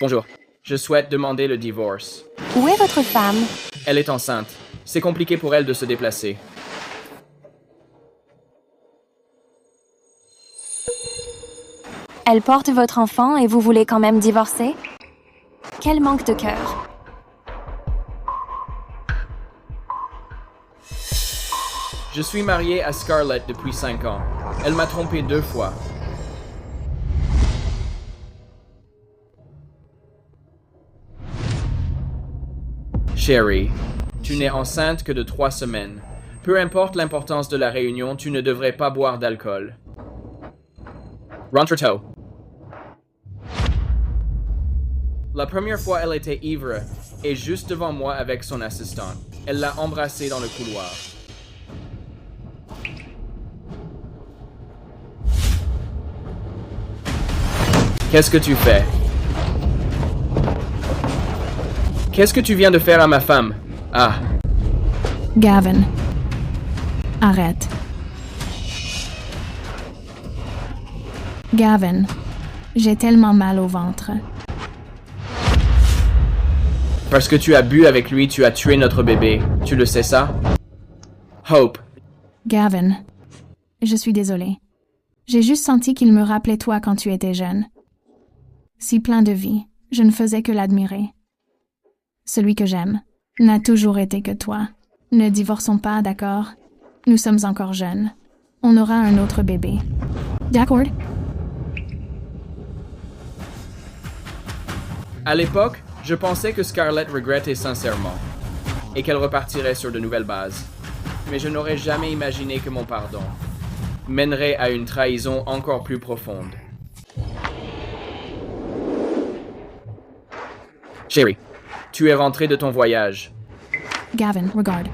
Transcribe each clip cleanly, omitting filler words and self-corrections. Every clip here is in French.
Bonjour. Je souhaite demander le divorce. Où est votre femme? Elle est enceinte. C'est compliqué pour elle de se déplacer. Elle porte votre enfant et vous voulez quand même divorcer? Quel manque de cœur. Je suis marié à Scarlett depuis 5 ans. Elle m'a trompé 2 fois. Chérie, tu n'es enceinte que de 3 semaines. Peu importe l'importance de la réunion, tu ne devrais pas boire d'alcool. Rentre-toi. La première fois, elle était ivre et juste devant moi avec son assistante. Elle l'a embrassé dans le couloir. Qu'est-ce que tu fais? Qu'est-ce que tu viens de faire à ma femme? Ah. Gavin. Arrête. Gavin, j'ai tellement mal au ventre. Parce que tu as bu avec lui, tu as tué notre bébé. Tu le sais ça? Hope. Gavin, je suis désolée. J'ai juste senti qu'il me rappelait toi quand tu étais jeune. Si plein de vie, je ne faisais que l'admirer. Celui que j'aime n'a toujours été que toi. Ne divorçons pas, d'accord? Nous sommes encore jeunes. On aura un autre bébé. D'accord? À l'époque, je pensais que Scarlett regrettait sincèrement et qu'elle repartirait sur de nouvelles bases. Mais je n'aurais jamais imaginé que mon pardon mènerait à une trahison encore plus profonde. Chérie, tu es rentrée de ton voyage. Gavin, regarde.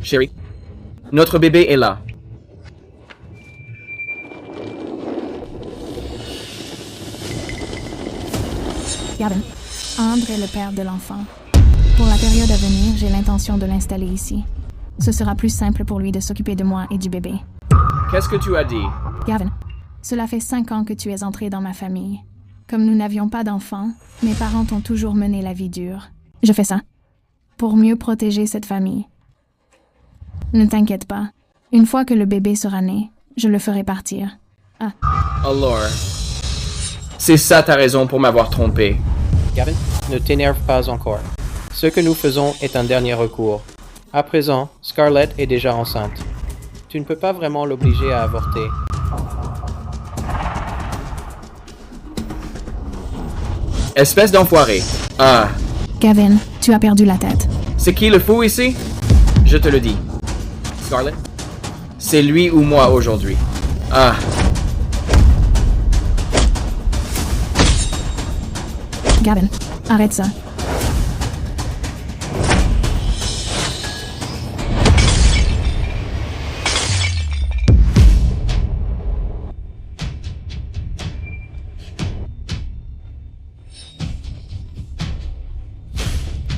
Chérie, notre bébé est là. Gavin, André est le père de l'enfant. Pour la période à venir, j'ai l'intention de l'installer ici. Ce sera plus simple pour lui de s'occuper de moi et du bébé. Qu'est-ce que tu as dit? Gavin, cela fait 5 ans que tu es entré dans ma famille. Comme nous n'avions pas d'enfants, mes parents ont toujours mené la vie dure. Je fais ça pour mieux protéger cette famille. Ne t'inquiète pas. Une fois que le bébé sera né, je le ferai partir. Ah. Alors, c'est ça ta raison pour m'avoir trompé. Gavin, ne t'énerve pas encore. Ce que nous faisons est un dernier recours. À présent, Scarlett est déjà enceinte. Tu ne peux pas vraiment l'obliger à avorter. Espèce d'enfoiré. Ah. Gavin, tu as perdu la tête. C'est qui le fou ici? Je te le dis. Scarlett? C'est lui ou moi aujourd'hui. Ah. Gavin, arrête ça.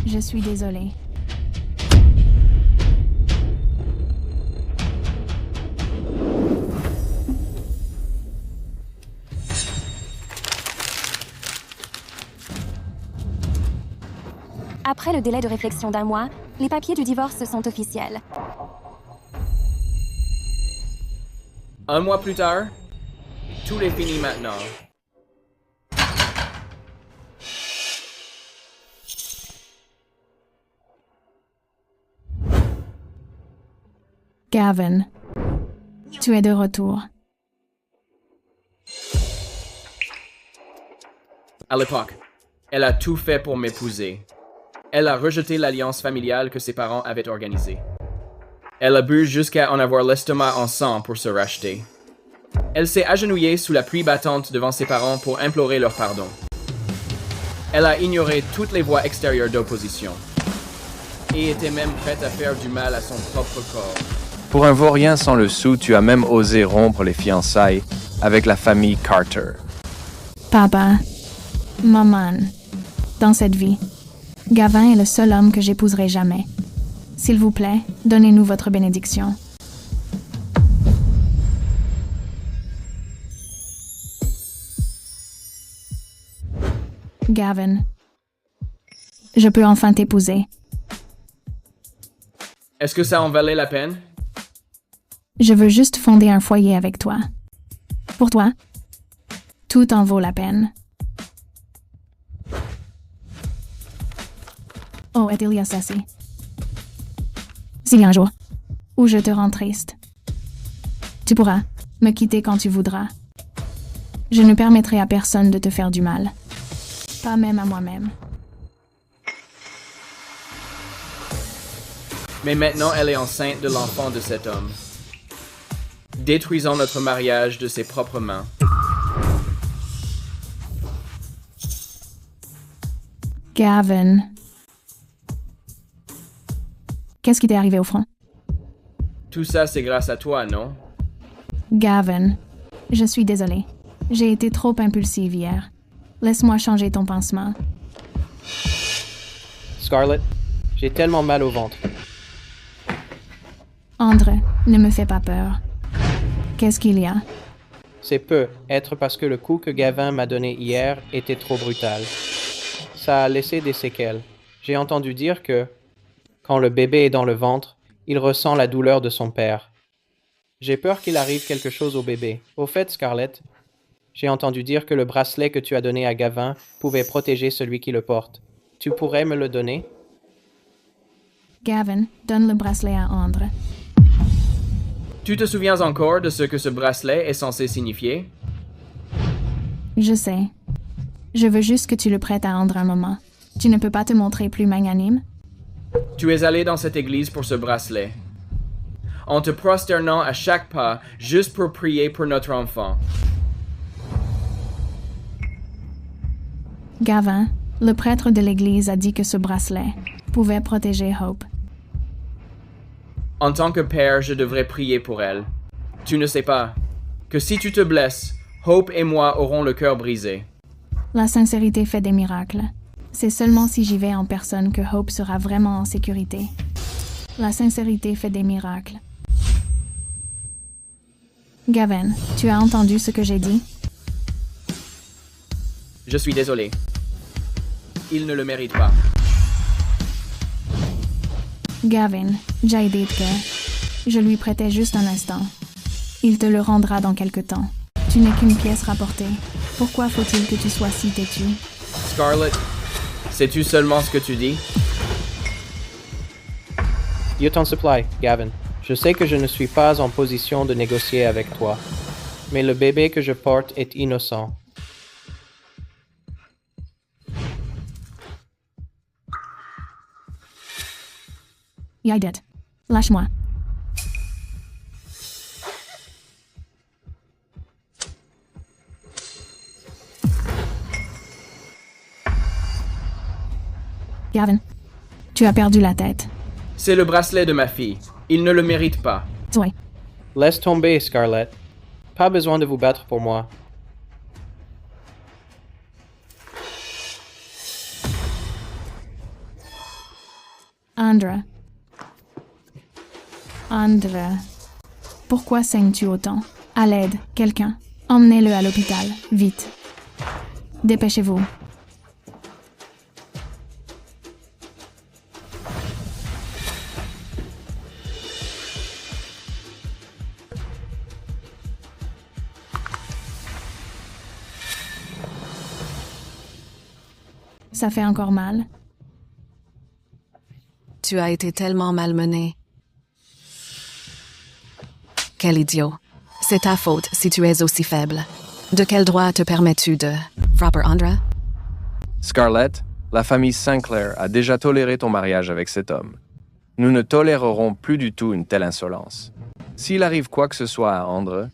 Je suis désolée. Après le délai de réflexion d'1 mois, les papiers du divorce sont officiels. 1 mois plus tard, tout est fini maintenant. Gavin, tu es de retour. À l'époque, elle a tout fait pour m'épouser. Elle a rejeté l'alliance familiale que ses parents avaient organisée. Elle a bu jusqu'à en avoir l'estomac en sang pour se racheter. Elle s'est agenouillée sous la pluie battante devant ses parents pour implorer leur pardon. Elle a ignoré toutes les voix extérieures d'opposition et était même prête à faire du mal à son propre corps. Pour un vaurien sans le sou, tu as même osé rompre les fiançailles avec la famille Carter. Papa, maman, dans cette vie, Gavin est le seul homme que j'épouserai jamais. S'il vous plaît, donnez-nous votre bénédiction. Gavin. Je peux enfin t'épouser. Est-ce que ça en valait la peine? Je veux juste fonder un foyer avec toi. Pour toi, tout en vaut la peine. Oh, est-il y a cessé? S'il y a un jour où je te rends triste, tu pourras me quitter quand tu voudras. Je ne permettrai à personne de te faire du mal. Pas même à moi-même. Mais maintenant, elle est enceinte de l'enfant de cet homme. Détruisons notre mariage de ses propres mains. Gavin. Qu'est-ce qui t'est arrivé au front? Tout ça, c'est grâce à toi, non? Gavin, je suis désolée. J'ai été trop impulsive hier. Laisse-moi changer ton pansement. Scarlett, j'ai tellement mal au ventre. Andre, ne me fais pas peur. Qu'est-ce qu'il y a? C'est peu être parce que le coup que Gavin m'a donné hier était trop brutal. Ça a laissé des séquelles. J'ai entendu dire que, quand le bébé est dans le ventre, il ressent la douleur de son père. J'ai peur qu'il arrive quelque chose au bébé. Au fait, Scarlett, j'ai entendu dire que le bracelet que tu as donné à Gavin pouvait protéger celui qui le porte. Tu pourrais me le donner? Gavin, donne le bracelet à Andre. Tu te souviens encore de ce que ce bracelet est censé signifier? Je sais. Je veux juste que tu le prêtes à Andre un moment. Tu ne peux pas te montrer plus magnanime? Tu es allé dans cette église pour ce bracelet. En te prosternant à chaque pas, juste pour prier pour notre enfant. Gavin, le prêtre de l'église a dit que ce bracelet pouvait protéger Hope. En tant que père, je devrais prier pour elle. Tu ne sais pas que si tu te blesses, Hope et moi aurons le cœur brisé. La sincérité fait des miracles. C'est seulement si j'y vais en personne que Hope sera vraiment en sécurité. La sincérité fait des miracles. Gavin, tu as entendu ce que j'ai dit? Je suis désolé. Il ne le mérite pas. Gavin, Jaiditke, je lui prêtais juste un instant. Il te le rendra dans quelque temps. Tu n'es qu'une pièce rapportée. Pourquoi faut-il que tu sois si têtu? Scarlett, sais-tu seulement ce que tu dis? Uton Supply, Gavin. Je sais que je ne suis pas en position de négocier avec toi, mais le bébé que je porte est innocent. Yaidet, lâche-moi. Gavin, tu as perdu la tête. C'est le bracelet de ma fille. Il ne le mérite pas. Zoé, Laisse tomber, Scarlett. Pas besoin de vous battre pour moi. Andre. Andre. Pourquoi saignes-tu autant? À l'aide, quelqu'un. Emmenez-le à l'hôpital, vite. Dépêchez-vous. Ça fait encore mal. Tu as été tellement malmené. Quel idiot. C'est ta faute si tu es aussi faible. De quel droit te permets-tu de frapper Andra? Scarlett, la famille Sinclair a déjà toléré ton mariage avec cet homme. Nous ne tolérerons plus du tout une telle insolence. S'il arrive quoi que ce soit à Andre,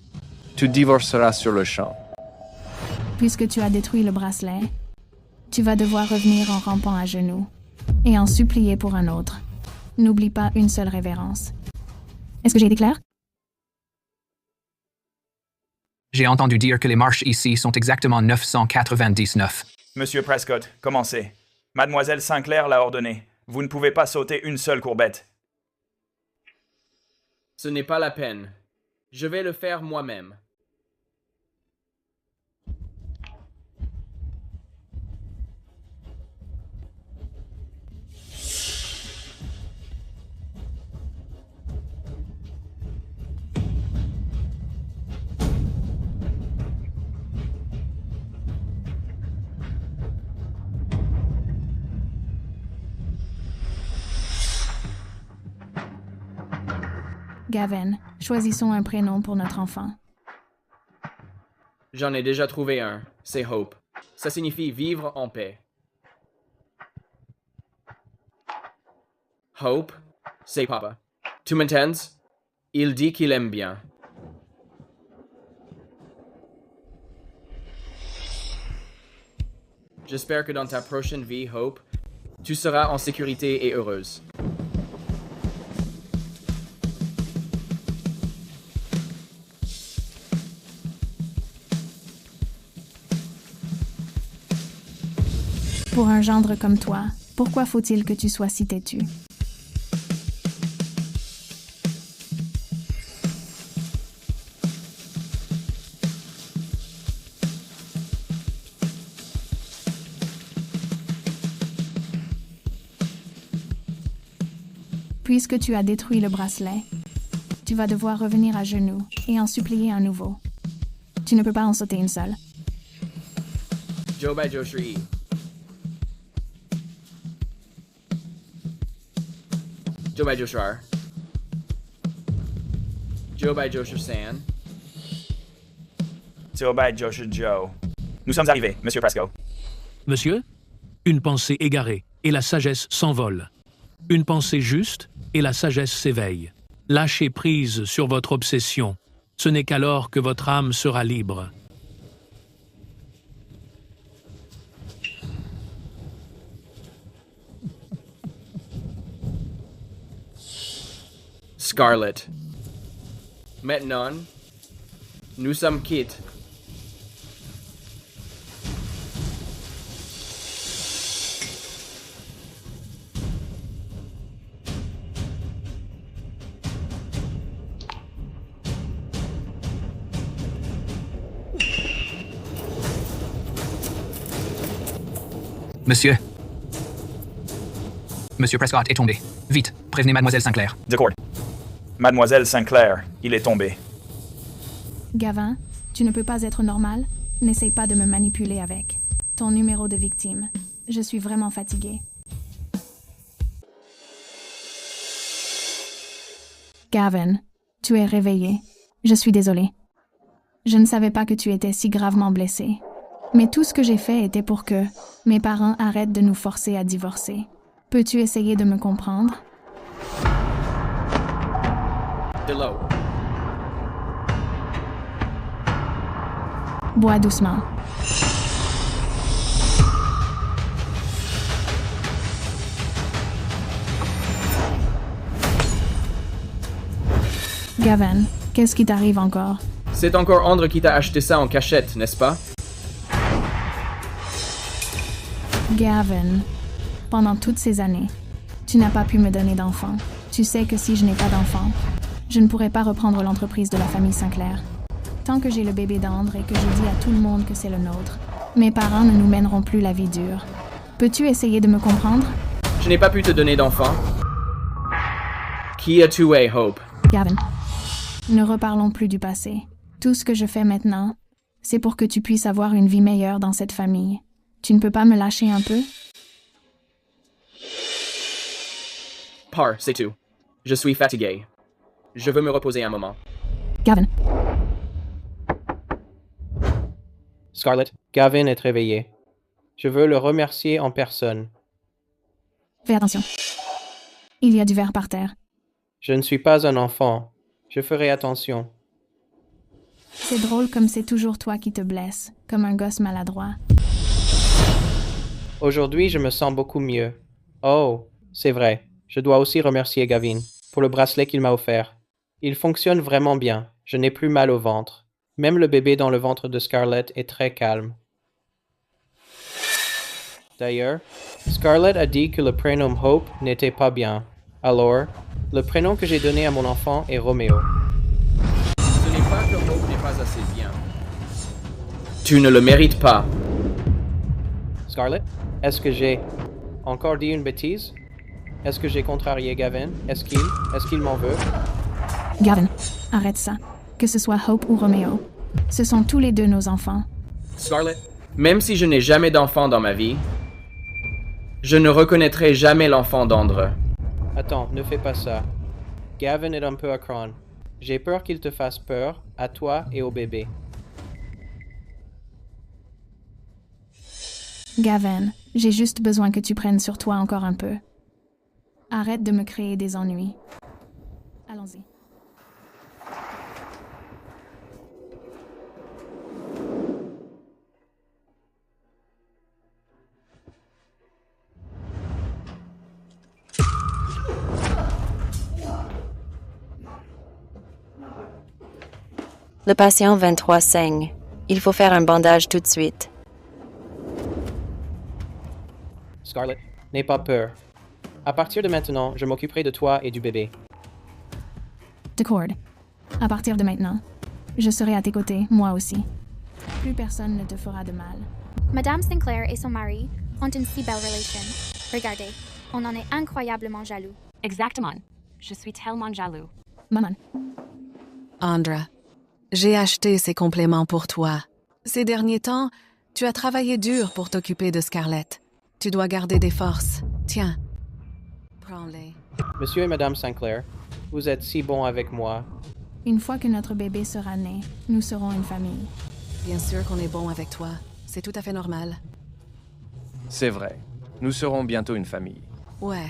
tu divorceras sur le champ. Puisque tu as détruit le bracelet, tu vas devoir revenir en rampant à genoux et en supplier pour un autre. N'oublie pas une seule révérence. Est-ce que j'ai été clair? J'ai entendu dire que les marches ici sont exactement 999. Monsieur Prescott, commencez. Mademoiselle Sinclair l'a ordonné. Vous ne pouvez pas sauter une seule courbette. Ce n'est pas la peine. Je vais le faire moi-même. Gavin, choisissons un prénom pour notre enfant. J'en ai déjà trouvé un. C'est Hope. Ça signifie vivre en paix. Hope, c'est papa. Tu m'entends? Il dit qu'il aime bien. J'espère que dans ta prochaine vie, Hope, tu seras en sécurité et heureuse. Pour un gendre comme toi, pourquoi faut-il que tu sois si têtu? Puisque tu as détruit le bracelet, tu vas devoir revenir à genoux et en supplier un nouveau. Tu ne peux pas en sauter une seule. Joe by Joshua E. Joe by Joshua R. Joe by Joshua San. Joe by Joshua Joe. Nous sommes arrivés, Monsieur Presco. Monsieur, une pensée égarée, et la sagesse s'envole. Une pensée juste, et la sagesse s'éveille. Lâchez prise sur votre obsession. Ce n'est qu'alors que votre âme sera libre. Scarlett. Maintenant, nous sommes quittes. Monsieur. Monsieur Prescott est tombé. Vite, prévenez Mademoiselle Sinclair. D'accord. Mademoiselle Sinclair, il est tombé. Gavin, tu ne peux pas être normal. N'essaye pas de me manipuler avec ton numéro de victime. Je suis vraiment fatiguée. Gavin, tu es réveillé. Je suis désolée. Je ne savais pas que tu étais si gravement blessé. Mais tout ce que j'ai fait était pour que mes parents arrêtent de nous forcer à divorcer. Peux-tu essayer de me comprendre? De l'eau. Bois doucement. Gavin, qu'est-ce qui t'arrive encore? C'est encore Andre qui t'a acheté ça en cachette, n'est-ce pas? Gavin, pendant toutes ces années, tu n'as pas pu me donner d'enfant. Tu sais que si je n'ai pas d'enfant, je ne pourrai pas reprendre l'entreprise de la famille Sinclair. Tant que j'ai le bébé d'Andre et que je dis à tout le monde que c'est le nôtre, mes parents ne nous mèneront plus la vie dure. Peux-tu essayer de me comprendre? Je n'ai pas pu te donner d'enfant. Qui a tué Hope? Gavin, ne reparlons plus du passé. Tout ce que je fais maintenant, c'est pour que tu puisses avoir une vie meilleure dans cette famille. Tu ne peux pas me lâcher un peu? Pars, c'est tout. Je suis fatigué. Je veux me reposer un moment. Gavin. Scarlett, Gavin est réveillé. Je veux le remercier en personne. Fais attention. Il y a du verre par terre. Je ne suis pas un enfant. Je ferai attention. C'est drôle comme c'est toujours toi qui te blesses, comme un gosse maladroit. Aujourd'hui, je me sens beaucoup mieux. Oh, c'est vrai. Je dois aussi remercier Gavin pour le bracelet qu'il m'a offert. Il fonctionne vraiment bien. Je n'ai plus mal au ventre. Même le bébé dans le ventre de Scarlett est très calme. D'ailleurs, Scarlett a dit que le prénom Hope n'était pas bien. Alors, le prénom que j'ai donné à mon enfant est Roméo. Ce n'est pas que Hope n'est pas assez bien. Tu ne le mérites pas. Scarlett, est-ce que j'ai encore dit une bêtise? Est-ce que j'ai contrarié Gavin? Est-ce qu'il m'en veut? Gavin, arrête ça. Que ce soit Hope ou Roméo. Ce sont tous les deux nos enfants. Scarlett, même si je n'ai jamais d'enfant dans ma vie, je ne reconnaîtrai jamais l'enfant d'Andre. Attends, ne fais pas ça. Gavin est un peu à cran. J'ai peur qu'il te fasse peur, à toi et au bébé. Gavin, j'ai juste besoin que tu prennes sur toi encore un peu. Arrête de me créer des ennuis. Allons-y. Le patient 23 saigne. Il faut faire un bandage tout de suite. Scarlett, n'aie pas peur. À partir de maintenant, je m'occuperai de toi et du bébé. D'accord. À partir de maintenant, je serai à tes côtés, moi aussi. Plus personne ne te fera de mal. Madame Sinclair et son mari ont une si belle relation. Regardez, on en est incroyablement jaloux. Exactement. Je suis tellement jaloux. Maman, Andra, j'ai acheté ces compléments pour toi. Ces derniers temps, tu as travaillé dur pour t'occuper de Scarlett. Tu dois garder des forces. Tiens, prends-les. Monsieur et Madame Sinclair, vous êtes si bons avec moi. une fois que notre bébé sera né, nous serons une famille. Bien sûr qu'on est bon avec toi. C'est tout à fait normal. C'est vrai. Nous serons bientôt une famille. Ouais.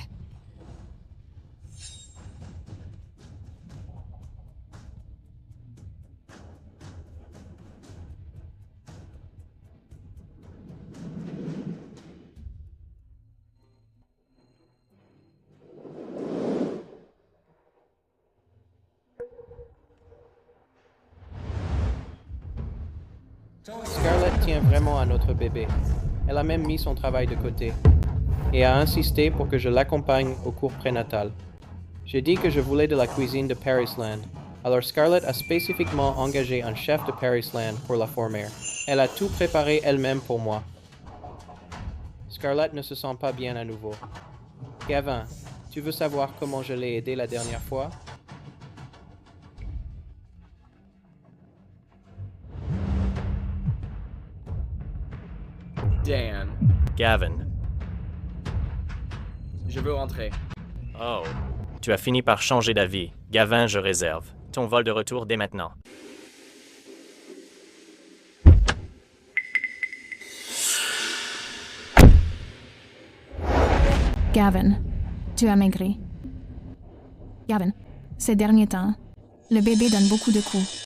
Scarlett tient vraiment à notre bébé. Elle a même mis son travail de côté et a insisté pour que je l'accompagne au cours prénatal. J'ai dit que je voulais de la cuisine de Parisland, alors Scarlett a spécifiquement engagé un chef de Parisland pour la former. Elle a tout préparé elle-même pour moi. Scarlett ne se sent pas bien à nouveau. Gavin, tu veux savoir comment je l'ai aidé la dernière fois? Dan, Gavin. je veux rentrer. Oh. Tu as fini par changer d'avis. Gavin, je réserve. Ton vol de retour dès maintenant. Gavin, tu as maigri. Gavin, ces derniers temps, le bébé donne beaucoup de coups.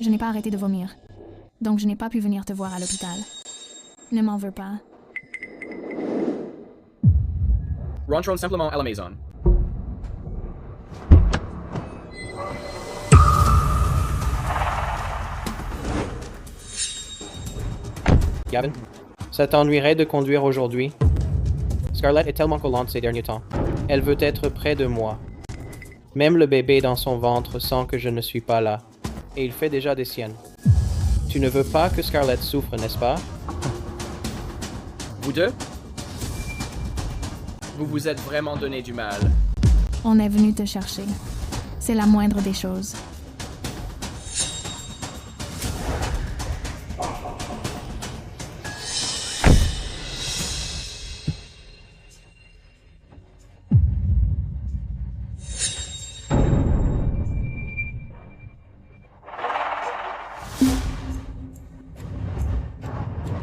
Je n'ai pas arrêté de vomir, donc je n'ai pas pu venir te voir à l'hôpital. Ne m'en veux pas. Rentrons simplement à la maison. Gavin, ça t'ennuierait de conduire aujourd'hui? Scarlett est tellement collante ces derniers temps. Elle veut être près de moi. Même le bébé dans son ventre sent que je ne suis pas là. Et il fait déjà des siennes. Tu ne veux pas que Scarlett souffre, n'est-ce pas? Vous deux? Vous vous êtes vraiment donné du mal. On est venu te chercher. C'est la moindre des choses.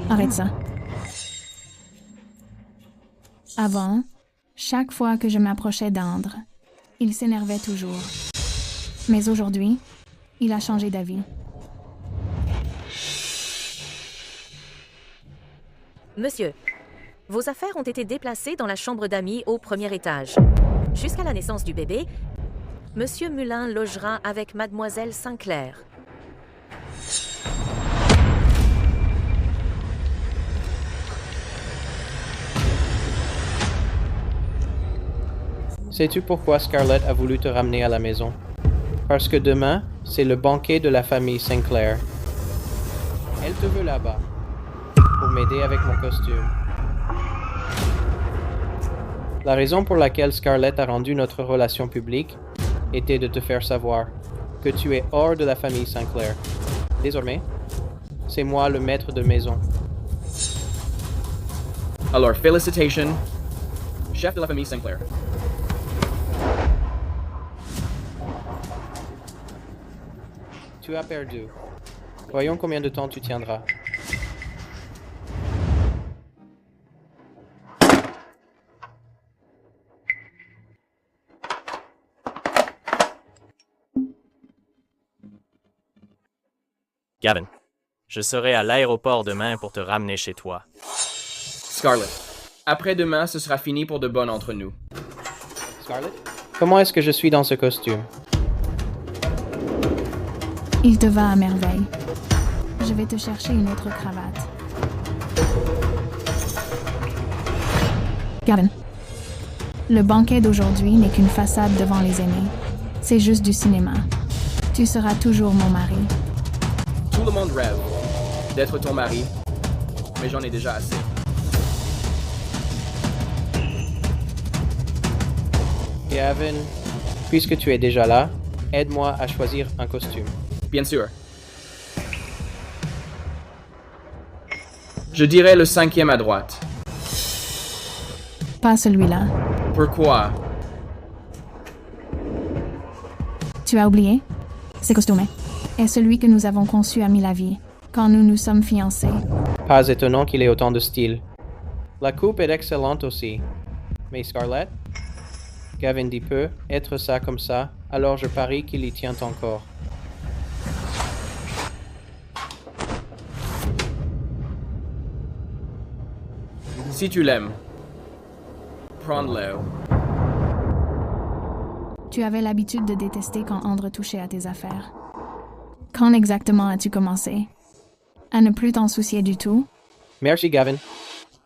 Arrête ça. Avant, chaque fois que je m'approchais d'Andre, il s'énervait toujours. Mais aujourd'hui, il a changé d'avis. Monsieur, vos affaires ont été déplacées dans la chambre d'amis au premier étage. Jusqu'à la naissance du bébé, Monsieur Mullin logera avec Mademoiselle Sinclair. Sais-tu pourquoi Scarlett a voulu te ramener à la maison? Parce que demain, c'est le banquet de la famille Sinclair. Elle te veut là-bas, pour m'aider avec mon costume. La raison pour laquelle Scarlett a rendu notre relation publique était de te faire savoir que tu es hors de la famille Sinclair. Désormais, c'est moi le maître de maison. Alors, félicitations, chef de la famille Sinclair. Tu as perdu. Voyons combien de temps tu tiendras. Gavin, je serai à l'aéroport demain pour te ramener chez toi. Scarlett, après-demain, ce sera fini pour de bon entre nous. Scarlett? Comment est-ce que je suis dans ce costume? Il te va à merveille. Je vais te chercher une autre cravate. Gavin, le banquet d'aujourd'hui n'est qu'une façade devant les aînés. C'est juste du cinéma. Tu seras toujours mon mari. Tout le monde rêve d'être ton mari, mais j'en ai déjà assez. Gavin, puisque tu es déjà là, aide-moi à choisir un costume. Bien sûr. Je dirais le 5e à droite. Pas celui-là. Pourquoi? Tu as oublié? C'est costumé. Et celui que nous avons conçu a mis la vie, quand nous nous sommes fiancés. Pas étonnant qu'il ait autant de style. La coupe est excellente aussi. Mais Scarlett? Gavin dit peu, être ça comme ça, alors je parie qu'il y tient encore. Si tu l'aimes, prends-le. Tu avais l'habitude de détester quand André touchait à tes affaires. Quand exactement as-tu commencé? À ne plus t'en soucier du tout? Merci, Gavin.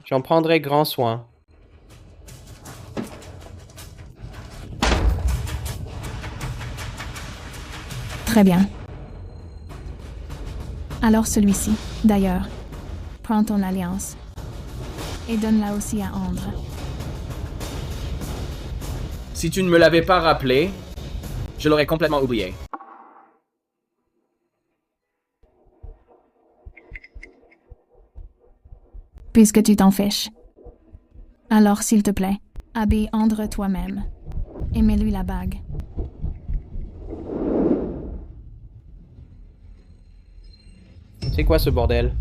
J'en prendrai grand soin. Très bien. Alors celui-ci, d'ailleurs. Prends ton alliance. Et donne-la aussi à André. Si tu ne me l'avais pas rappelé, je l'aurais complètement oublié. Puisque tu t'en fiches. Alors, s'il te plaît, habille André toi-même. Et mets-lui la bague. C'est quoi ce bordel?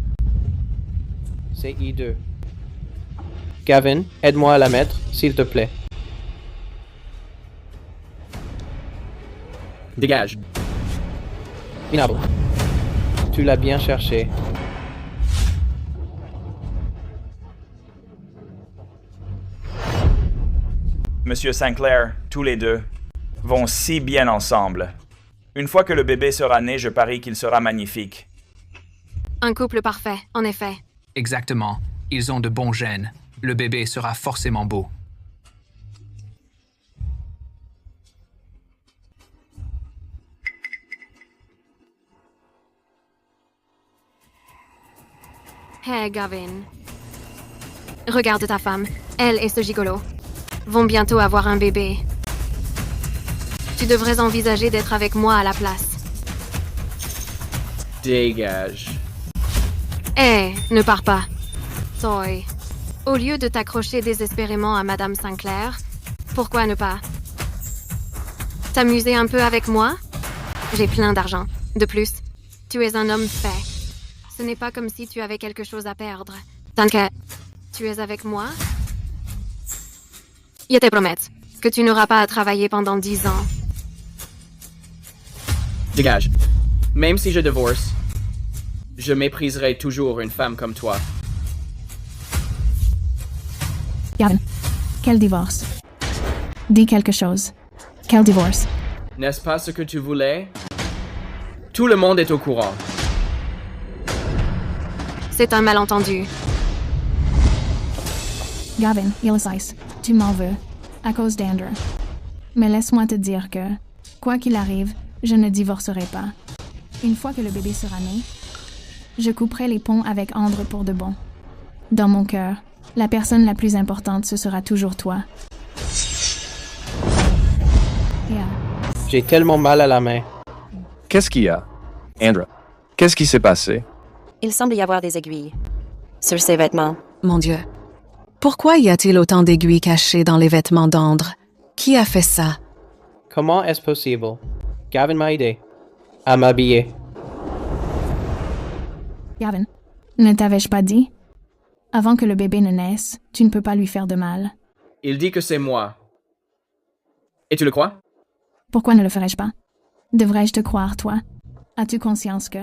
C'est I2. Gavin, aide-moi à la mettre, s'il te plaît. Dégage. Minable. Tu l'as bien cherché. Monsieur Sinclair, tous les deux, vont si bien ensemble. Une fois que le bébé sera né, je parie qu'il sera magnifique. Un couple parfait, en effet. Exactement. Ils ont de bons gènes. Le bébé sera forcément beau. Hey, Gavin. Regarde ta femme. Elle et ce gigolo vont bientôt avoir un bébé. Tu devrais envisager d'être avec moi à la place. Dégage. Hé, ne pars pas. Toy. Au lieu de t'accrocher désespérément à Madame Sinclair, pourquoi ne pas t'amuser un peu avec moi? J'ai plein d'argent. De plus, tu es un homme fait. Ce n'est pas comme si tu avais quelque chose à perdre. Tant que tu es avec moi, je te promets que tu n'auras pas à travailler pendant 10 ans. Dégage. Même si je divorce, je mépriserai toujours une femme comme toi. Gavin, quel divorce? Dis quelque chose. Quel divorce? N'est-ce pas ce que tu voulais? Tout le monde est au courant. C'est un malentendu. Gavin, Ulysses, tu m'en veux, à cause d'Andrew. Mais laisse-moi te dire que, quoi qu'il arrive, je ne divorcerai pas. Une fois que le bébé sera né, je couperai les ponts avec Andrew pour de bon. Dans mon cœur, la personne la plus importante, ce sera toujours toi. Yeah. J'ai tellement mal à la main. Qu'est-ce qu'il y a? Andra, qu'est-ce qui s'est passé? Il semble y avoir des aiguilles sur ses vêtements. Mon Dieu. Pourquoi y a-t-il autant d'aiguilles cachées dans les vêtements d'Andre? Qui a fait ça? Comment est-ce possible? Gavin m'a aidé à m'habiller. Gavin, ne t'avais-je pas dit? Avant que le bébé ne naisse, tu ne peux pas lui faire de mal. Il dit que c'est moi. Et tu le crois? Pourquoi ne le ferais-je pas? Devrais-je te croire, toi? As-tu conscience que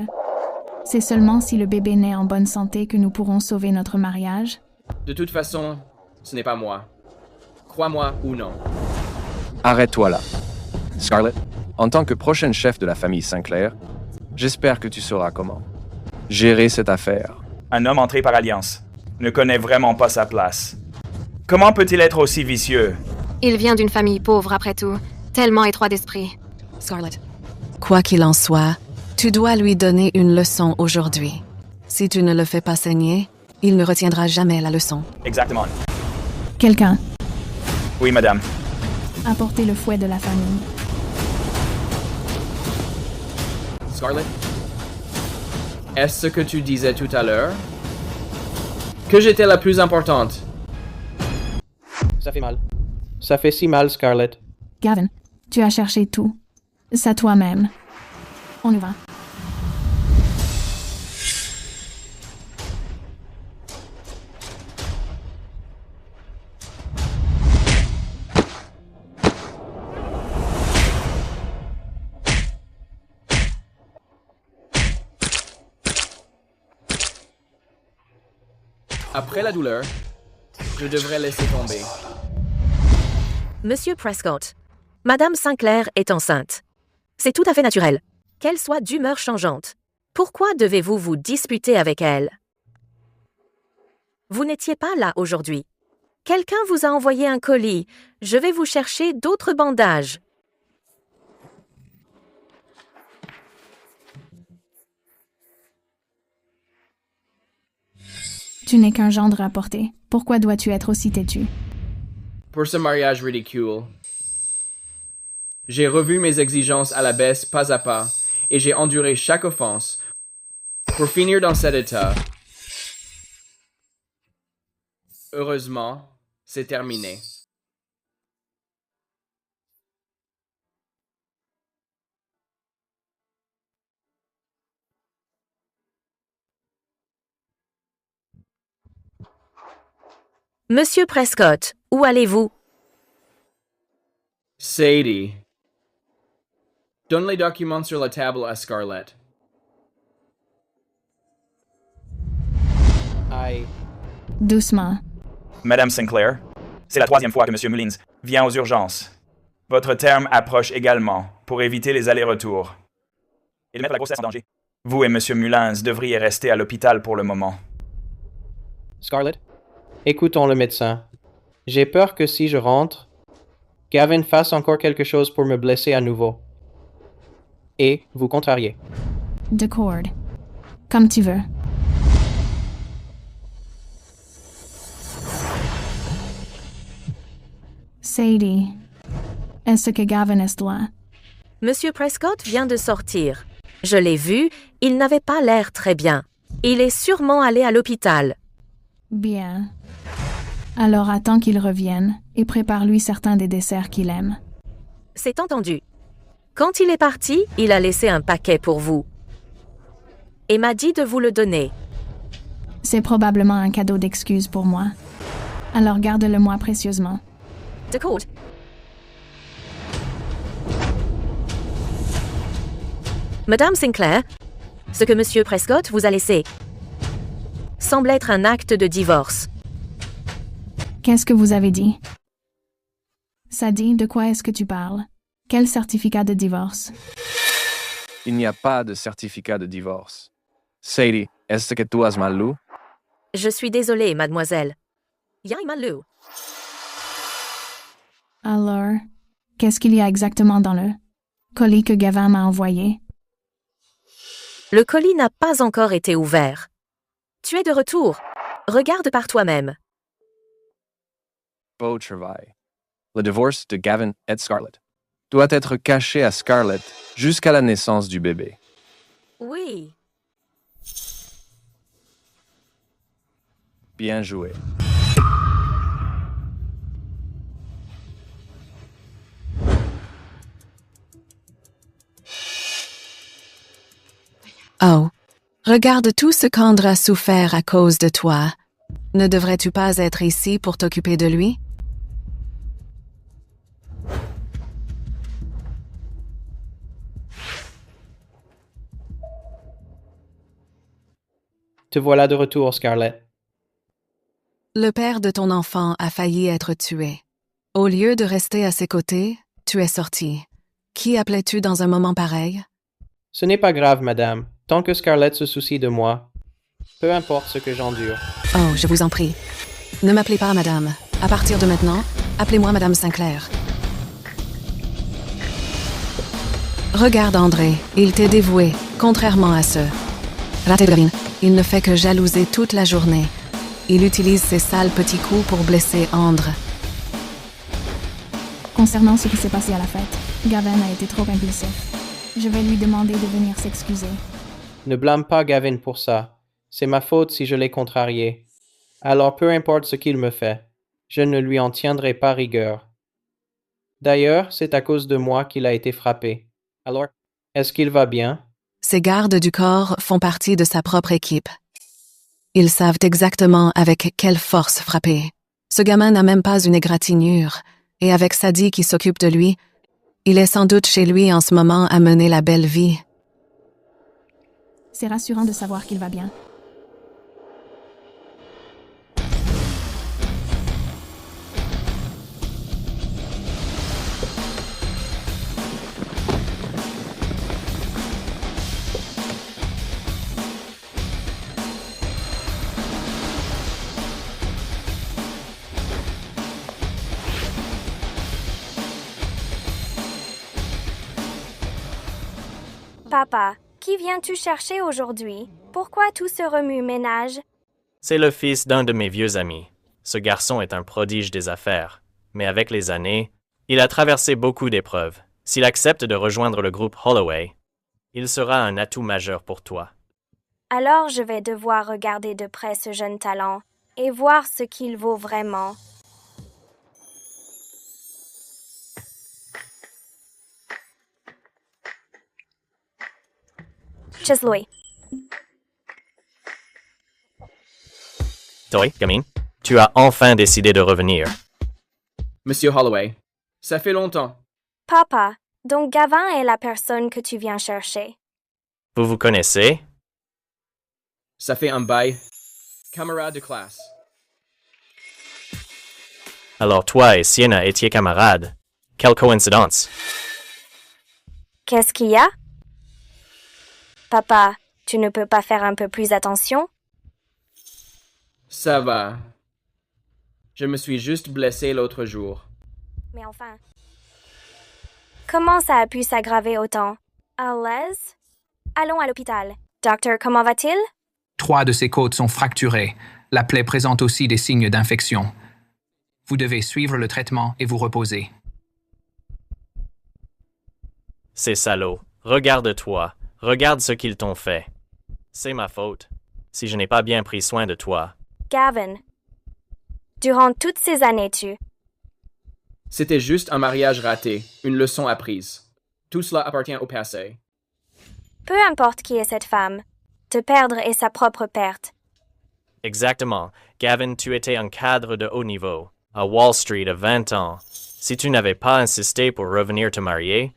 c'est seulement si le bébé naît en bonne santé que nous pourrons sauver notre mariage? De toute façon, ce n'est pas moi. Crois-moi ou non. Arrête-toi là. Scarlett, en tant que prochaine chef de la famille Sinclair, j'espère que tu sauras comment gérer cette affaire. Un homme entré par alliance ne connaît vraiment pas sa place. Comment peut-il être aussi vicieux? Il vient d'une famille pauvre, après tout, tellement étroit d'esprit. Scarlett, quoi qu'il en soit, tu dois lui donner une leçon aujourd'hui. Si tu ne le fais pas saigner, il ne retiendra jamais la leçon. Exactement. Quelqu'un, Oui, madame. apportez le fouet de la famille. Scarlett? Est-ce ce que tu disais tout à l'heure? Que j'étais la plus importante? Ça fait mal. Ça fait si mal, Scarlett. Gavin, tu as cherché tout. C'est toi-même. On y va. Après la douleur, je devrais laisser tomber. Monsieur Prescott, Madame Sinclair est enceinte. C'est tout à fait naturel. Qu'elle soit d'humeur changeante. Pourquoi devez-vous vous disputer avec elle? Vous n'étiez pas là aujourd'hui. Quelqu'un vous a envoyé un colis. Je vais vous chercher d'autres bandages. Tu n'es qu'un gendre à porter. Pourquoi dois-tu être aussi têtu? Pour ce mariage ridicule. J'ai revu mes exigences à la baisse pas à pas, et j'ai enduré chaque offense pour finir dans cet état. Heureusement, c'est terminé. Monsieur Prescott, où allez-vous? Sadie. Donne les documents sur la table à Scarlett. Aïe. Doucement. Madame Sinclair, c'est la 3e fois que Monsieur Mullins vient aux urgences. Votre terme approche également, pour éviter les allers-retours. Et de mettre la grossesse en danger. Vous et Monsieur Mullins devriez rester à l'hôpital pour le moment. Scarlett, écoutons le médecin. J'ai peur que si je rentre, Gavin fasse encore quelque chose pour me blesser à nouveau. Et vous contrarier. D'accord. Comme tu veux. Sadie, est-ce que Gavin est là? Monsieur Prescott vient de sortir. Je l'ai vu, il n'avait pas l'air très bien. Il est sûrement allé à l'hôpital. Bien. Alors attends qu'il revienne et prépare-lui certains des desserts qu'il aime. C'est entendu. Quand il est parti, il a laissé un paquet pour vous. Et m'a dit de vous le donner. C'est probablement un cadeau d'excuse pour moi. Alors garde-le-moi précieusement. D'accord. Madame Sinclair, ce que Monsieur Prescott vous a laissé semble être un acte de divorce. Qu'est-ce que vous avez dit? Sadie, de quoi est-ce que tu parles? Quel certificat de divorce? Il n'y a pas de certificat de divorce. Sadie, est-ce que tu as mal lu? Je suis désolée, mademoiselle. Yang malu. Alors, qu'est-ce qu'il y a exactement dans le colis que Gavin m'a envoyé? Le colis n'a pas encore été ouvert. Tu es de retour. Regarde par toi-même. Beau travail. Le divorce de Gavin et Scarlett doit être caché à Scarlett jusqu'à la naissance du bébé. Oui. Bien joué. Oh, Regarde tout ce qu'Andre a souffert à cause de toi. Ne devrais-tu pas être ici pour t'occuper de lui? Te voilà de retour, Scarlett. Le père de ton enfant a failli être tué. Au lieu de rester à ses côtés, tu es sorti. Qui appelais-tu dans un moment pareil? Ce n'est pas grave, madame, tant que Scarlett se soucie de moi. Peu importe ce que j'endure. Oh, je vous en prie. Ne m'appelez pas madame. À partir de maintenant, appelez-moi madame Sinclair. Regarde André, il t'est dévoué, contrairement à ce raté de Gavin. Il ne fait que jalouser toute la journée. Il utilise ses sales petits coups pour blesser Andre. Concernant ce qui s'est passé à la fête, Gavin a été trop impulsif. Je vais lui demander de venir s'excuser. Ne blâme pas Gavin pour ça. C'est ma faute si je l'ai contrarié. Alors peu importe ce qu'il me fait, je ne lui en tiendrai pas rigueur. D'ailleurs, c'est à cause de moi qu'il a été frappé. Alors, est-ce qu'il va bien? Ses gardes du corps font partie de sa propre équipe. Ils savent exactement avec quelle force frapper. Ce gamin n'a même pas une égratignure, et avec Sadie qui s'occupe de lui, il est sans doute chez lui en ce moment à mener la belle vie. C'est rassurant de savoir qu'il va bien. Papa, qui viens-tu chercher aujourd'hui? Pourquoi tout ce remue-ménage? C'est le fils d'un de mes vieux amis. Ce garçon est un prodige des affaires. Mais avec les années, il a traversé beaucoup d'épreuves. S'il accepte de rejoindre le groupe Holloway, il sera un atout majeur pour toi. Alors je vais devoir regarder de près ce jeune talent et voir ce qu'il vaut vraiment. Chesley. Toi, gamine, tu as enfin décidé de revenir. Monsieur Holloway, ça fait longtemps. Papa, donc Gavin est la personne que tu viens chercher. Vous vous connaissez? Ça fait un bail. Camarade de classe. Alors toi et Sienna étiez camarades. Quelle coïncidence. Qu'est-ce qu'il y a? Papa, tu ne peux pas faire un peu plus attention? Ça va. Je me suis juste blessé l'autre jour. Mais enfin, comment ça a pu s'aggraver autant? À l'aise? Allons à l'hôpital. Docteur, comment va-t-il? 3 de ses côtes sont fracturées. La plaie présente aussi des signes d'infection. Vous devez suivre le traitement et vous reposer. Ces salauds. Regarde-toi. Regarde ce qu'ils t'ont fait. C'est ma faute. Si je n'ai pas bien pris soin de toi. Gavin, durant toutes ces années, C'était juste un mariage raté, une leçon apprise. Tout cela appartient au passé. Peu importe qui est cette femme, te perdre est sa propre perte. Exactement. Gavin, tu étais un cadre de haut niveau, à Wall Street à 20 ans. Si tu n'avais pas insisté pour revenir te marier,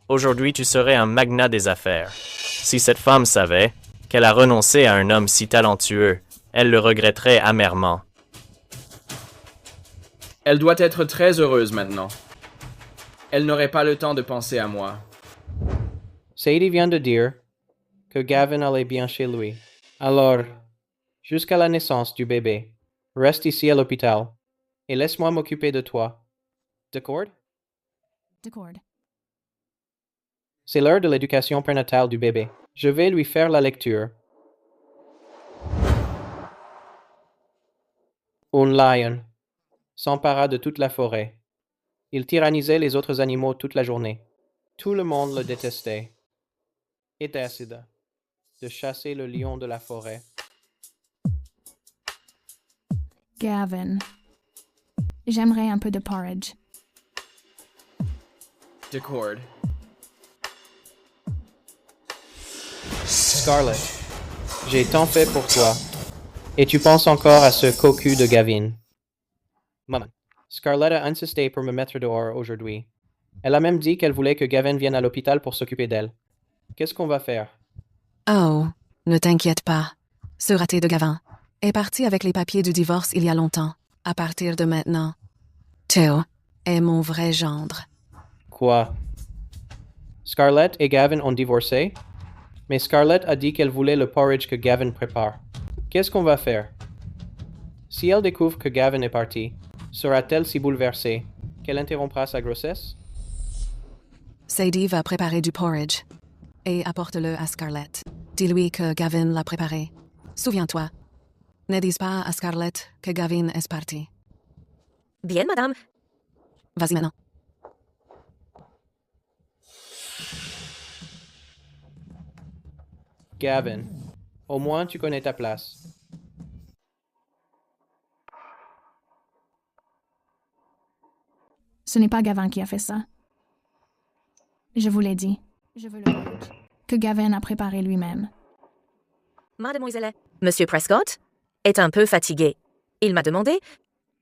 aujourd'hui tu serais un magnat des affaires. Si cette femme savait qu'elle a renoncé à un homme si talentueux, elle le regretterait amèrement. Elle doit être très heureuse maintenant. Elle n'aurait pas le temps de penser à moi. Sadie vient de dire que Gavin allait bien chez lui. Alors, jusqu'à la naissance du bébé, reste ici à l'hôpital et laisse-moi m'occuper de toi. D'accord? D'accord. C'est l'heure de l'éducation prénatale du bébé. Je vais lui faire la lecture. Un lion s'empara de toute la forêt. Il tyrannisait les autres animaux toute la journée. Tout le monde le détestait. Et décida de chasser le lion de la forêt. Gavin, j'aimerais un peu de porridge. D'accord. Scarlett, J'ai tant fait pour toi. Et tu penses encore à ce cocu de Gavin. Maman, Scarlett a insisté pour me mettre dehors aujourd'hui. Elle a même dit qu'elle voulait que Gavin vienne à l'hôpital pour s'occuper d'elle. Qu'est-ce qu'on va faire? Oh, ne t'inquiète pas. Ce raté de Gavin est parti avec les papiers du divorce il y a longtemps. À partir de maintenant, Théo est mon vrai gendre. Quoi? Scarlett et Gavin ont divorcé? Mais Scarlett a dit qu'elle voulait le porridge que Gavin prépare. Qu'est-ce qu'on va faire? Si elle découvre que Gavin est parti, sera-t-elle si bouleversée qu'elle interrompra sa grossesse? Sadie va préparer du porridge et apporte-le à Scarlett. Dis-lui que Gavin l'a préparé. Souviens-toi, ne dis pas à Scarlett que Gavin est parti. Bien, madame. Vas-y maintenant. Gavin, au moins tu connais ta place. Ce n'est pas Gavin qui a fait ça. Je vous l'ai dit. Je veux le porridge que Gavin a préparé lui-même. Mademoiselle, Monsieur Prescott est un peu fatigué. Il m'a demandé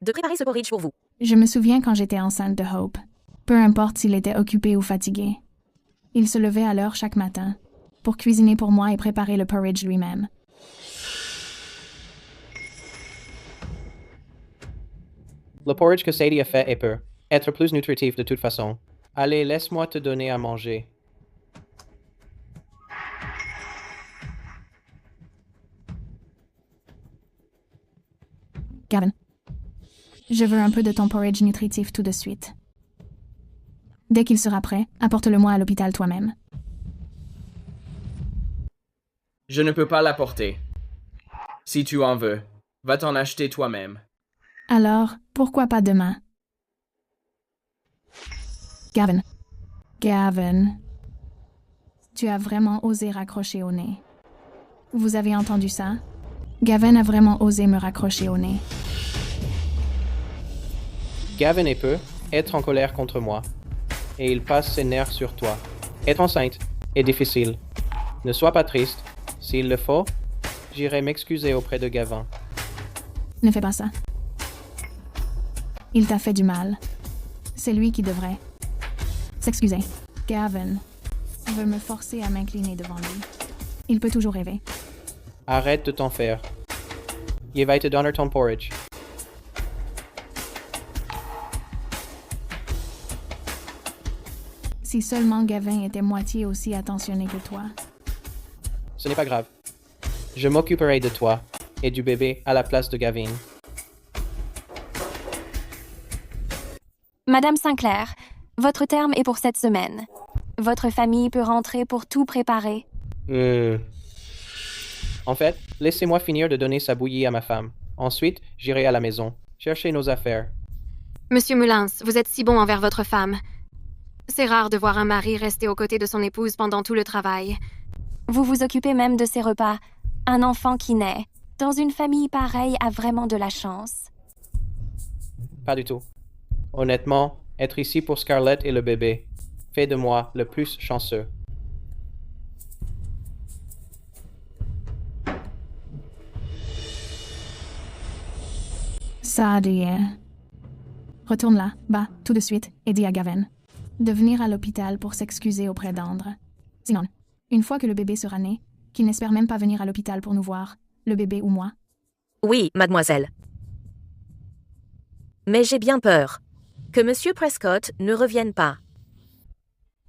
de préparer ce porridge pour vous. Je me souviens quand j'étais enceinte de Hope. Peu importe s'il était occupé ou fatigué. Il se levait à l'heure chaque matin pour cuisiner pour moi et préparer le porridge lui-même. Le porridge que Sadie a fait peut être plus nutritif de toute façon. Allez, laisse-moi te donner à manger. Gavin, je veux un peu de ton porridge nutritif tout de suite. Dès qu'il sera prêt, apporte-le-moi à l'hôpital toi-même. Je ne peux pas l'apporter. Si tu en veux, va t'en acheter toi-même. Alors, pourquoi pas demain? Gavin. Gavin. Tu as vraiment osé raccrocher au nez. Vous avez entendu ça? Gavin a vraiment osé me raccrocher au nez. Gavin peut être en colère contre moi. Et il passe ses nerfs sur toi. Être enceinte est difficile. Ne sois pas triste. S'il le faut, j'irai m'excuser auprès de Gavin. Ne fais pas ça. Il t'a fait du mal. C'est lui qui devrait s'excuser. Gavin veut me forcer à m'incliner devant lui. Il peut toujours rêver. Arrête de t'en faire. Il va te donner ton porridge. Si seulement Gavin était moitié aussi attentionné que toi. Ce n'est pas grave. Je m'occuperai de toi et du bébé à la place de Gavin. Madame Sinclair, votre terme est pour cette semaine. Votre famille peut rentrer pour tout préparer. En fait, laissez-moi finir de donner sa bouillie à ma femme. Ensuite, j'irai à la maison, chercher nos affaires. Monsieur Mullins, vous êtes si bon envers votre femme. C'est rare de voir un mari rester aux côtés de son épouse pendant tout le travail. Vous vous occupez même de ses repas. Un enfant qui naît, dans une famille pareille, a vraiment de la chance. Pas du tout. Honnêtement, être ici pour Scarlett et le bébé fait de moi le plus chanceux. Sadie. Retourne là, bas, tout de suite, et dis à Gavin de venir à l'hôpital pour s'excuser auprès d'Andre. Sinon, une fois que le bébé sera né, qu'il n'espère même pas venir à l'hôpital pour nous voir, le bébé ou moi. Oui, mademoiselle. Mais j'ai bien peur que Monsieur Prescott ne revienne pas.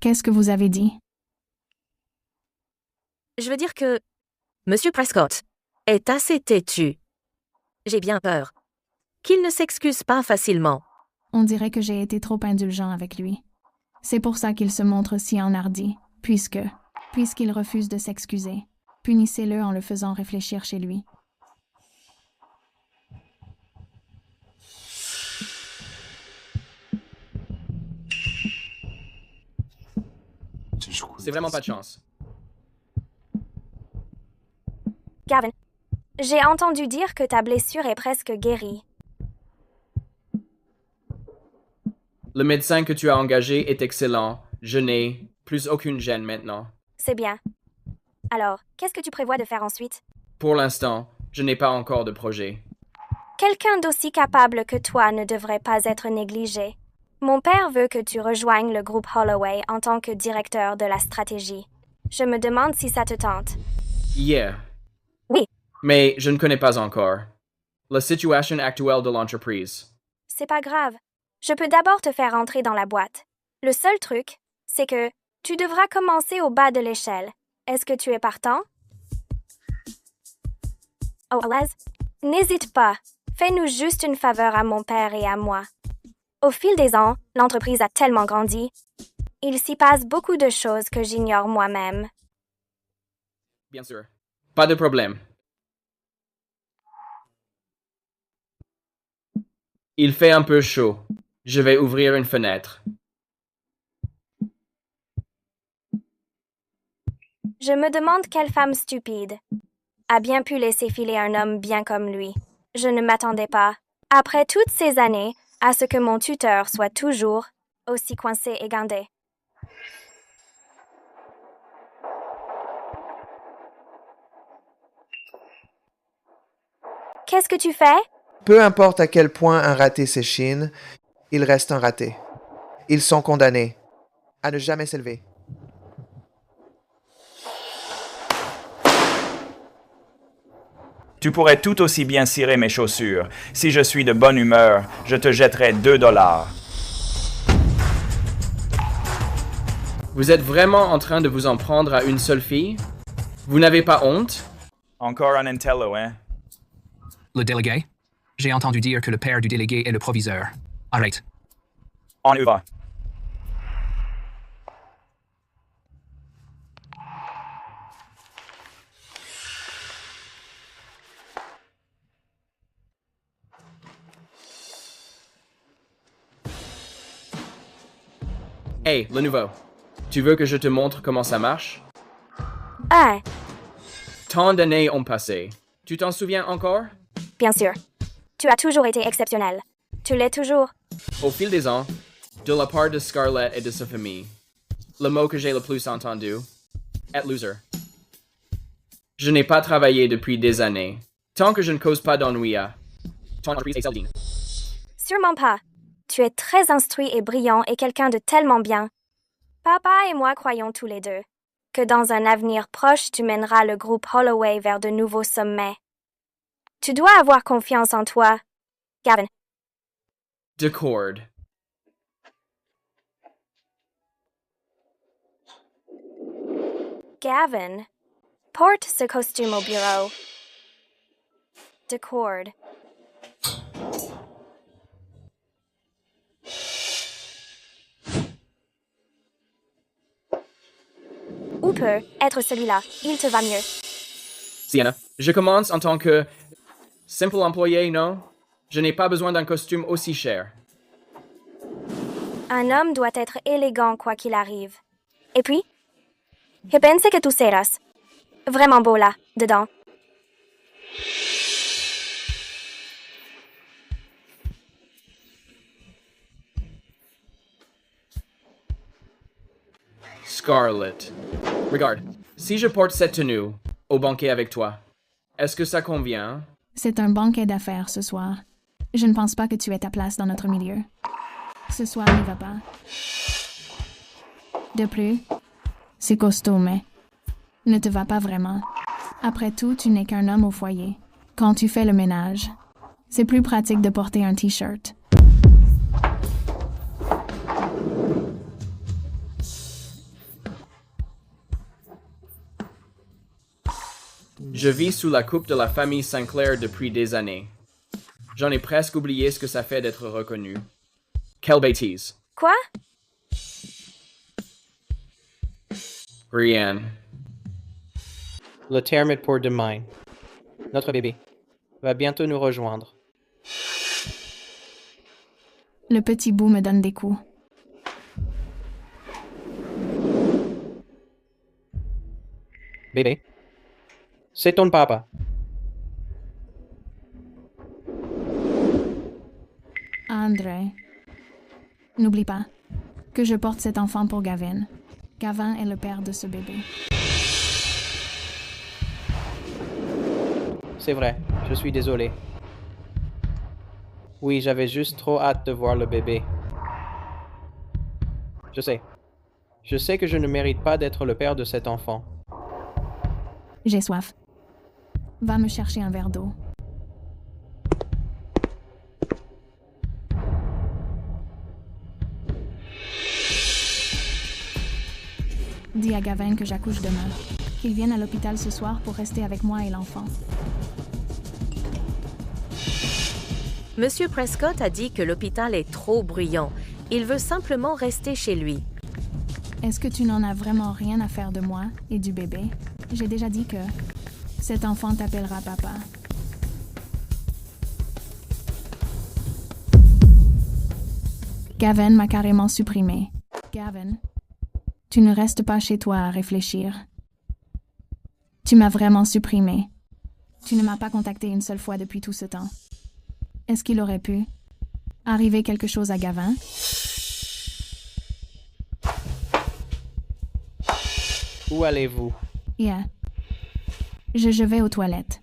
Qu'est-ce que vous avez dit? Je veux dire que Monsieur Prescott est assez têtu. J'ai bien peur qu'il ne s'excuse pas facilement. On dirait que j'ai été trop indulgent avec lui. C'est pour ça qu'il se montre si enhardi, puisqu'il refuse de s'excuser. Punissez-le en le faisant réfléchir chez lui. C'est vraiment pas de chance. Gavin, j'ai entendu dire que ta blessure est presque guérie. Le médecin que tu as engagé est excellent. Je n'ai plus aucune gêne maintenant. C'est bien. Alors, qu'est-ce que tu prévois de faire ensuite? Pour l'instant, je n'ai pas encore de projet. Quelqu'un d'aussi capable que toi ne devrait pas être négligé. Mon père veut que tu rejoignes le groupe Holloway en tant que directeur de la stratégie. Je me demande si ça te tente. Yeah. Oui. Mais je ne connais pas encore la situation actuelle de l'entreprise. C'est pas grave. Je peux d'abord te faire entrer dans la boîte. Le seul truc, c'est que tu devras commencer au bas de l'échelle. Est-ce que tu es partant? Oh, Alez, n'hésite pas. Fais-nous juste une faveur à mon père et à moi. Au fil des ans, l'entreprise a tellement grandi. Il s'y passe beaucoup de choses que j'ignore moi-même. Bien sûr. Pas de problème. Il fait un peu chaud. Je vais ouvrir une fenêtre. Je me demande quelle femme stupide a bien pu laisser filer un homme bien comme lui. Je ne m'attendais pas, après toutes ces années, à ce que mon tuteur soit toujours aussi coincé et gandé. Qu'est-ce que tu fais? Peu importe à quel point un raté s'échine, il reste un raté. Ils sont condamnés à ne jamais s'élever. Tu pourrais tout aussi bien cirer mes chaussures. Si je suis de bonne humeur, je te jetterai $2. Vous êtes vraiment en train de vous en prendre à une seule fille? Vous n'avez pas honte? Encore un intello, hein? Le délégué? J'ai entendu dire que le père du délégué est le proviseur. Arrête. On y va. Hey, le nouveau. Tu veux que je te montre comment ça marche? Ah, Tant d'années ont passé. Tu t'en souviens encore? bien sûr. Tu as toujours été exceptionnel. Tu l'es toujours. Au fil des ans, de la part de Scarlett et de sa famille, le mot que j'ai le plus entendu est loser. Je n'ai pas travaillé depuis des années. Tant que je ne cause pas d'ennui à ton entreprise et Celdine. Sûrement pas. Tu es très instruit et brillant et quelqu'un de tellement bien. Papa et moi croyons tous les deux que dans un avenir proche, tu mèneras le groupe Holloway vers de nouveaux sommets. Tu dois avoir confiance en toi, Gavin. D'accord. Gavin, porte ce costume au bureau. D'accord. Ou peut être celui-là. Il te va mieux. Sienna, je commence en tant que simple employé, non? Je n'ai pas besoin d'un costume aussi cher. Un homme doit être élégant quoi qu'il arrive. Et puis, je pense que tu seras vraiment beau là, dedans. Scarlett. Regarde, si je porte cette tenue au banquet avec toi, est-ce que ça convient? C'est un banquet d'affaires ce soir. Je ne pense pas que tu aies ta place dans notre milieu. Ce soir n'y va pas. De plus, c'est costaud, mais ne te va pas vraiment. Après tout, tu n'es qu'un homme au foyer. Quand tu fais le ménage, c'est plus pratique de porter un t-shirt. Je vis sous la coupe de la famille Sinclair depuis des années. J'en ai presque oublié ce que ça fait d'être reconnu. Quelle bêtise. Quoi? Rien. Le terme est pour demain. Notre bébé va bientôt nous rejoindre. Le petit bout me donne des coups. Bébé, c'est ton papa. André, n'oublie pas que je porte cet enfant pour Gavin. Gavin est le père de ce bébé. C'est vrai, je suis désolé. Oui, j'avais juste trop hâte de voir le bébé. Je sais. Je sais que je ne mérite pas d'être le père de cet enfant. J'ai soif. Va me chercher un verre d'eau. Dis à Gavin que j'accouche demain, qu'il vienne à l'hôpital ce soir pour rester avec moi et l'enfant. Monsieur Prescott a dit que l'hôpital est trop bruyant. Il veut simplement rester chez lui. Est-ce que tu n'en as vraiment rien à faire de moi et du bébé? J'ai déjà dit que cet enfant t'appellera papa. Gavin m'a carrément supprimé. Gavin, tu ne restes pas chez toi à réfléchir. Tu m'as vraiment supprimé. Tu ne m'as pas contacté une seule fois depuis tout ce temps. Est-ce qu'il aurait pu arriver quelque chose à Gavin? Où allez-vous? Yeah. Je vais aux toilettes.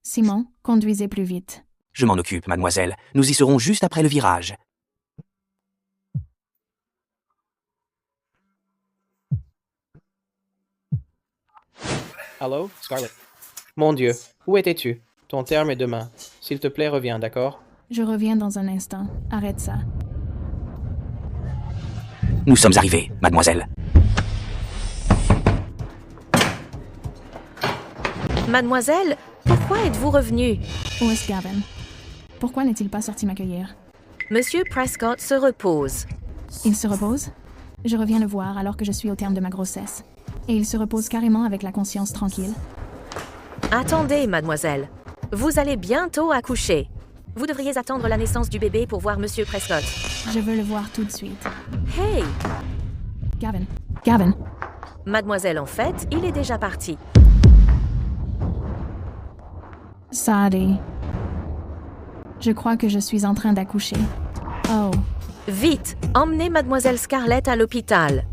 Simon, conduisez plus vite. Je m'en occupe, mademoiselle. Nous y serons juste après le virage. Allô, Scarlett? Mon Dieu, où étais-tu? Ton terme est demain. S'il te plaît, reviens, d'accord? Je reviens dans un instant. Arrête ça. Nous sommes arrivés, mademoiselle. Mademoiselle, pourquoi êtes-vous revenue? Où est-ce Gavin? Pourquoi n'est-il pas sorti m'accueillir? Monsieur Prescott se repose. Il se repose? Je reviens le voir alors que je suis au terme de ma grossesse. Et il se repose carrément avec la conscience tranquille. Attendez, mademoiselle. Vous allez bientôt accoucher. Vous devriez attendre la naissance du bébé pour voir Monsieur Prescott. Je veux le voir tout de suite. Hey! Gavin. Gavin. Mademoiselle, en fait, il est déjà parti. Sadie. Je crois que je suis en train d'accoucher. Oh. Vite, emmenez mademoiselle Scarlett à l'hôpital.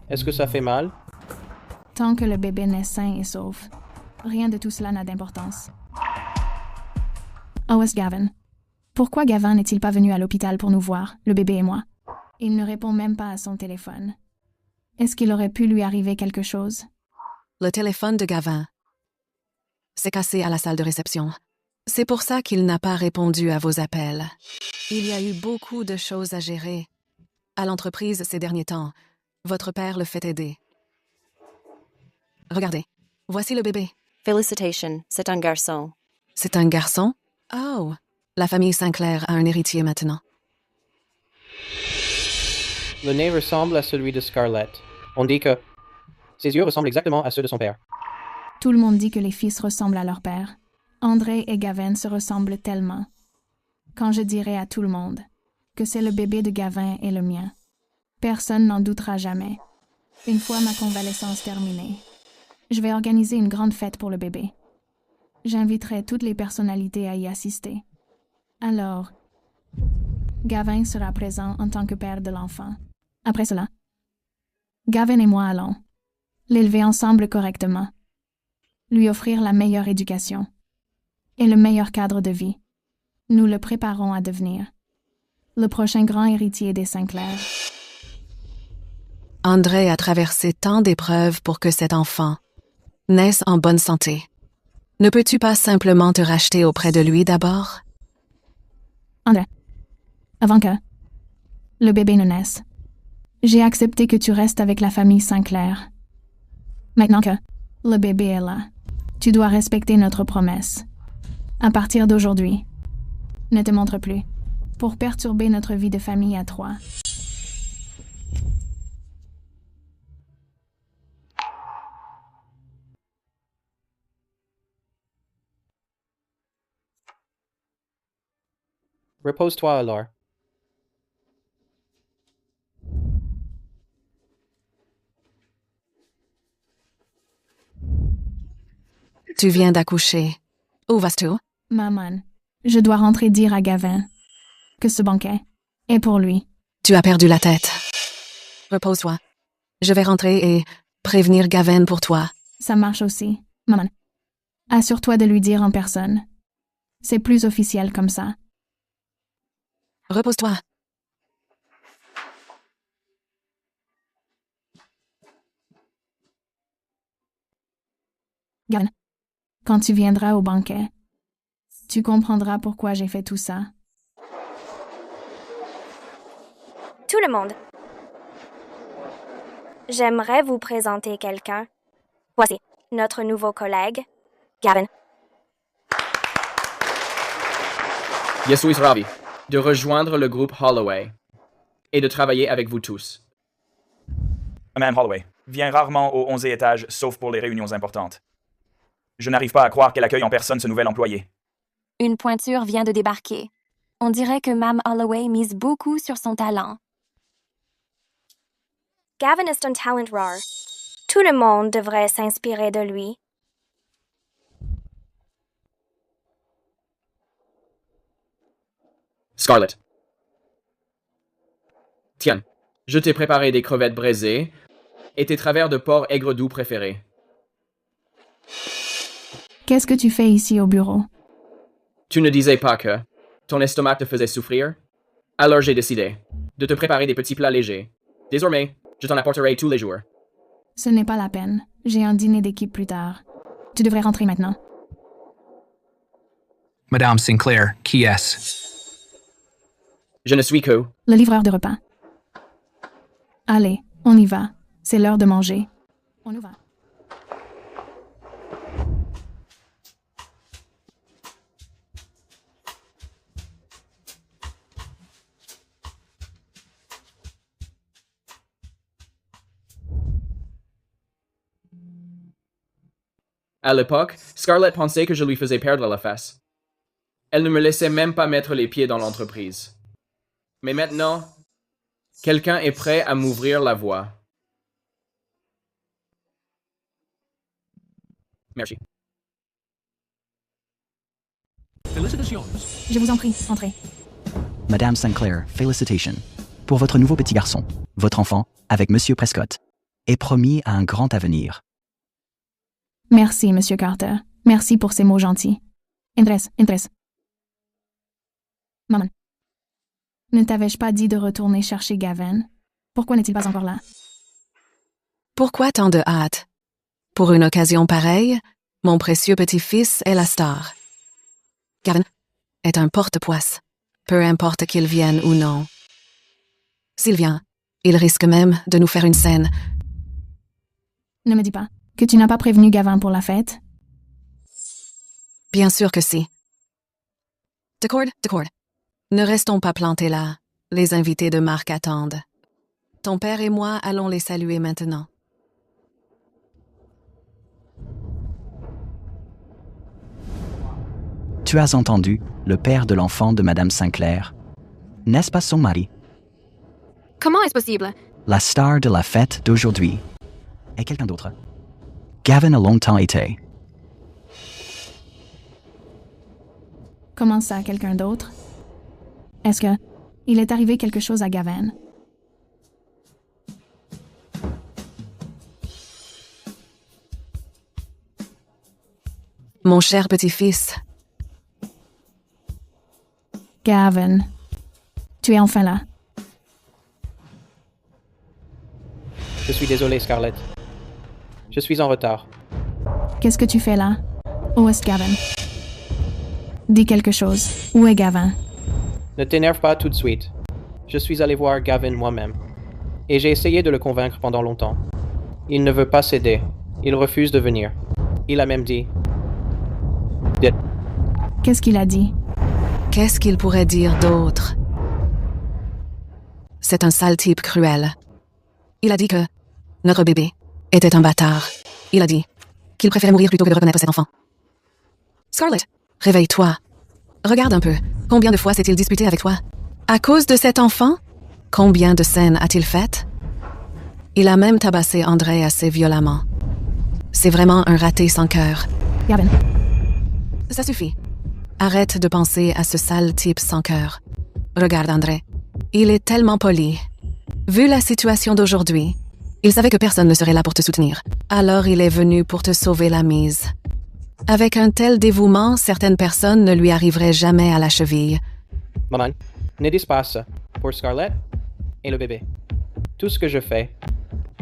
Est-ce que ça fait mal? Tant que le bébé naît sain et sauf, rien de tout cela n'a d'importance. Où est-ce Gavin? Pourquoi Gavin n'est-il pas venu à l'hôpital pour nous voir, le bébé et moi? Il ne répond même pas à son téléphone. Est-ce qu'il aurait pu lui arriver quelque chose? Le téléphone de Gavin s'est cassé à la salle de réception. C'est pour ça qu'il n'a pas répondu à vos appels. Il y a eu beaucoup de choses à gérer à l'entreprise ces derniers temps. Votre père le fait aider. Regardez, voici le bébé. Félicitations, c'est un garçon. C'est un garçon? Oh, la famille Sinclair a un héritier maintenant. Le nez ressemble à celui de Scarlett. On dit que ses yeux ressemblent exactement à ceux de son père. Tout le monde dit que les fils ressemblent à leur père. André et Gavin se ressemblent tellement. Quand je dirai à tout le monde que c'est le bébé de Gavin et le mien, personne n'en doutera jamais. Une fois ma convalescence terminée, je vais organiser une grande fête pour le bébé. J'inviterai toutes les personnalités à y assister. Alors, Gavin sera présent en tant que père de l'enfant. Après cela, Gavin et moi allons l'élever ensemble correctement, lui offrir la meilleure éducation et le meilleur cadre de vie. Nous le préparons à devenir le prochain grand héritier des Sinclair. André a traversé tant d'épreuves pour que cet enfant naisse en bonne santé. Ne peux-tu pas simplement te racheter auprès de lui d'abord? André, avant que le bébé ne naisse, j'ai accepté que tu restes avec la famille Sinclair. Maintenant que le bébé est là, tu dois respecter notre promesse. À partir d'aujourd'hui, ne te montre plus pour perturber notre vie de famille à trois. Repose-toi alors. Tu viens d'accoucher. Où vas-tu? Maman, je dois rentrer dire à Gavin que ce banquet est pour lui. Tu as perdu la tête. Repose-toi. Je vais rentrer et prévenir Gavin pour toi. Ça marche aussi, maman. Assure-toi de lui dire en personne. C'est plus officiel comme ça. Repose-toi. Gavin, quand tu viendras au banquet, tu comprendras pourquoi j'ai fait tout ça. Tout le monde. J'aimerais vous présenter quelqu'un. Voici notre nouveau collègue, Gavin. Je suis ravi de rejoindre le groupe Holloway et de travailler avec vous tous. Madame Holloway vient rarement au 11e étage, sauf pour les réunions importantes. Je n'arrive pas à croire qu'elle accueille en personne ce nouvel employé. Une pointure vient de débarquer. On dirait que Mme Holloway mise beaucoup sur son talent. Gavin est un talent rare. Tout le monde devrait s'inspirer de lui. Scarlett. Tiens, je t'ai préparé des crevettes braisées et tes travers de porc aigre doux préférés. Qu'est-ce que tu fais ici au bureau? Tu ne disais pas que ton estomac te faisait souffrir? Alors j'ai décidé de te préparer des petits plats légers. Désormais, je t'en apporterai tous les jours. Ce n'est pas la peine. J'ai un dîner d'équipe plus tard. Tu devrais rentrer maintenant. Madame Sinclair, qui est-ce? Je ne suis que... Le livreur de repas. Allez, on y va. C'est l'heure de manger. On y va. À l'époque, Scarlett pensait que je lui faisais perdre la face. Elle ne me laissait même pas mettre les pieds dans l'entreprise. Mais maintenant, quelqu'un est prêt à m'ouvrir la voie. Merci. Félicitations. Je vous en prie, entrez. Madame Sinclair, félicitations. Pour votre nouveau petit garçon, votre enfant, avec Monsieur Prescott, est promis à un grand avenir. Merci, Monsieur Carter. Merci pour ces mots gentils. Entres. Maman. Ne t'avais-je pas dit de retourner chercher Gavin? Pourquoi n'est-il pas encore là? Pourquoi tant de hâte? Pour une occasion pareille, mon précieux petit-fils est la star. Gavin est un porte-poisse, peu importe qu'il vienne ou non. S'il vient, il risque même de nous faire une scène. Ne me dis pas que tu n'as pas prévenu Gavin pour la fête? Bien sûr que si. D'accord. Ne restons pas plantés là. Les invités de Marc attendent. Ton père et moi allons les saluer maintenant. Tu as entendu, le père de l'enfant de Madame Sinclair. N'est-ce pas son mari? Comment est-ce possible? La star de la fête d'aujourd'hui. Et quelqu'un d'autre? Gavin a longtemps été. Comment ça, quelqu'un d'autre? Est-ce que il est arrivé quelque chose à Gavin? Mon cher petit-fils. Gavin, tu es enfin là. Je suis désolé, Scarlett. Je suis en retard. Qu'est-ce que tu fais là? Où est Gavin? Dis quelque chose. Où est Gavin? Ne t'énerve pas tout de suite. Je suis allé voir Gavin moi-même. Et j'ai essayé de le convaincre pendant longtemps. Il ne veut pas céder. Il refuse de venir. Il a même dit... Qu'est-ce qu'il a dit? Qu'est-ce qu'il pourrait dire d'autre? C'est un sale type cruel. Il a dit que notre bébé était un bâtard. Il a dit qu'il préférait mourir plutôt que de reconnaître cet enfant. Scarlett, réveille-toi. Regarde un peu. Combien de fois s'est-il disputé avec toi? À cause de cet enfant? Combien de scènes a-t-il faites? Il a même tabassé André assez violemment. C'est vraiment un raté sans cœur. Gavin. Ça suffit. Arrête de penser à ce sale type sans cœur. Regarde, André. Il est tellement poli. Vu la situation d'aujourd'hui, il savait que personne ne serait là pour te soutenir. Alors il est venu pour te sauver la mise. Avec un tel dévouement, certaines personnes ne lui arriveraient jamais à la cheville. Maman, ne dis pas ça. Pour Scarlett et le bébé. Tout ce que je fais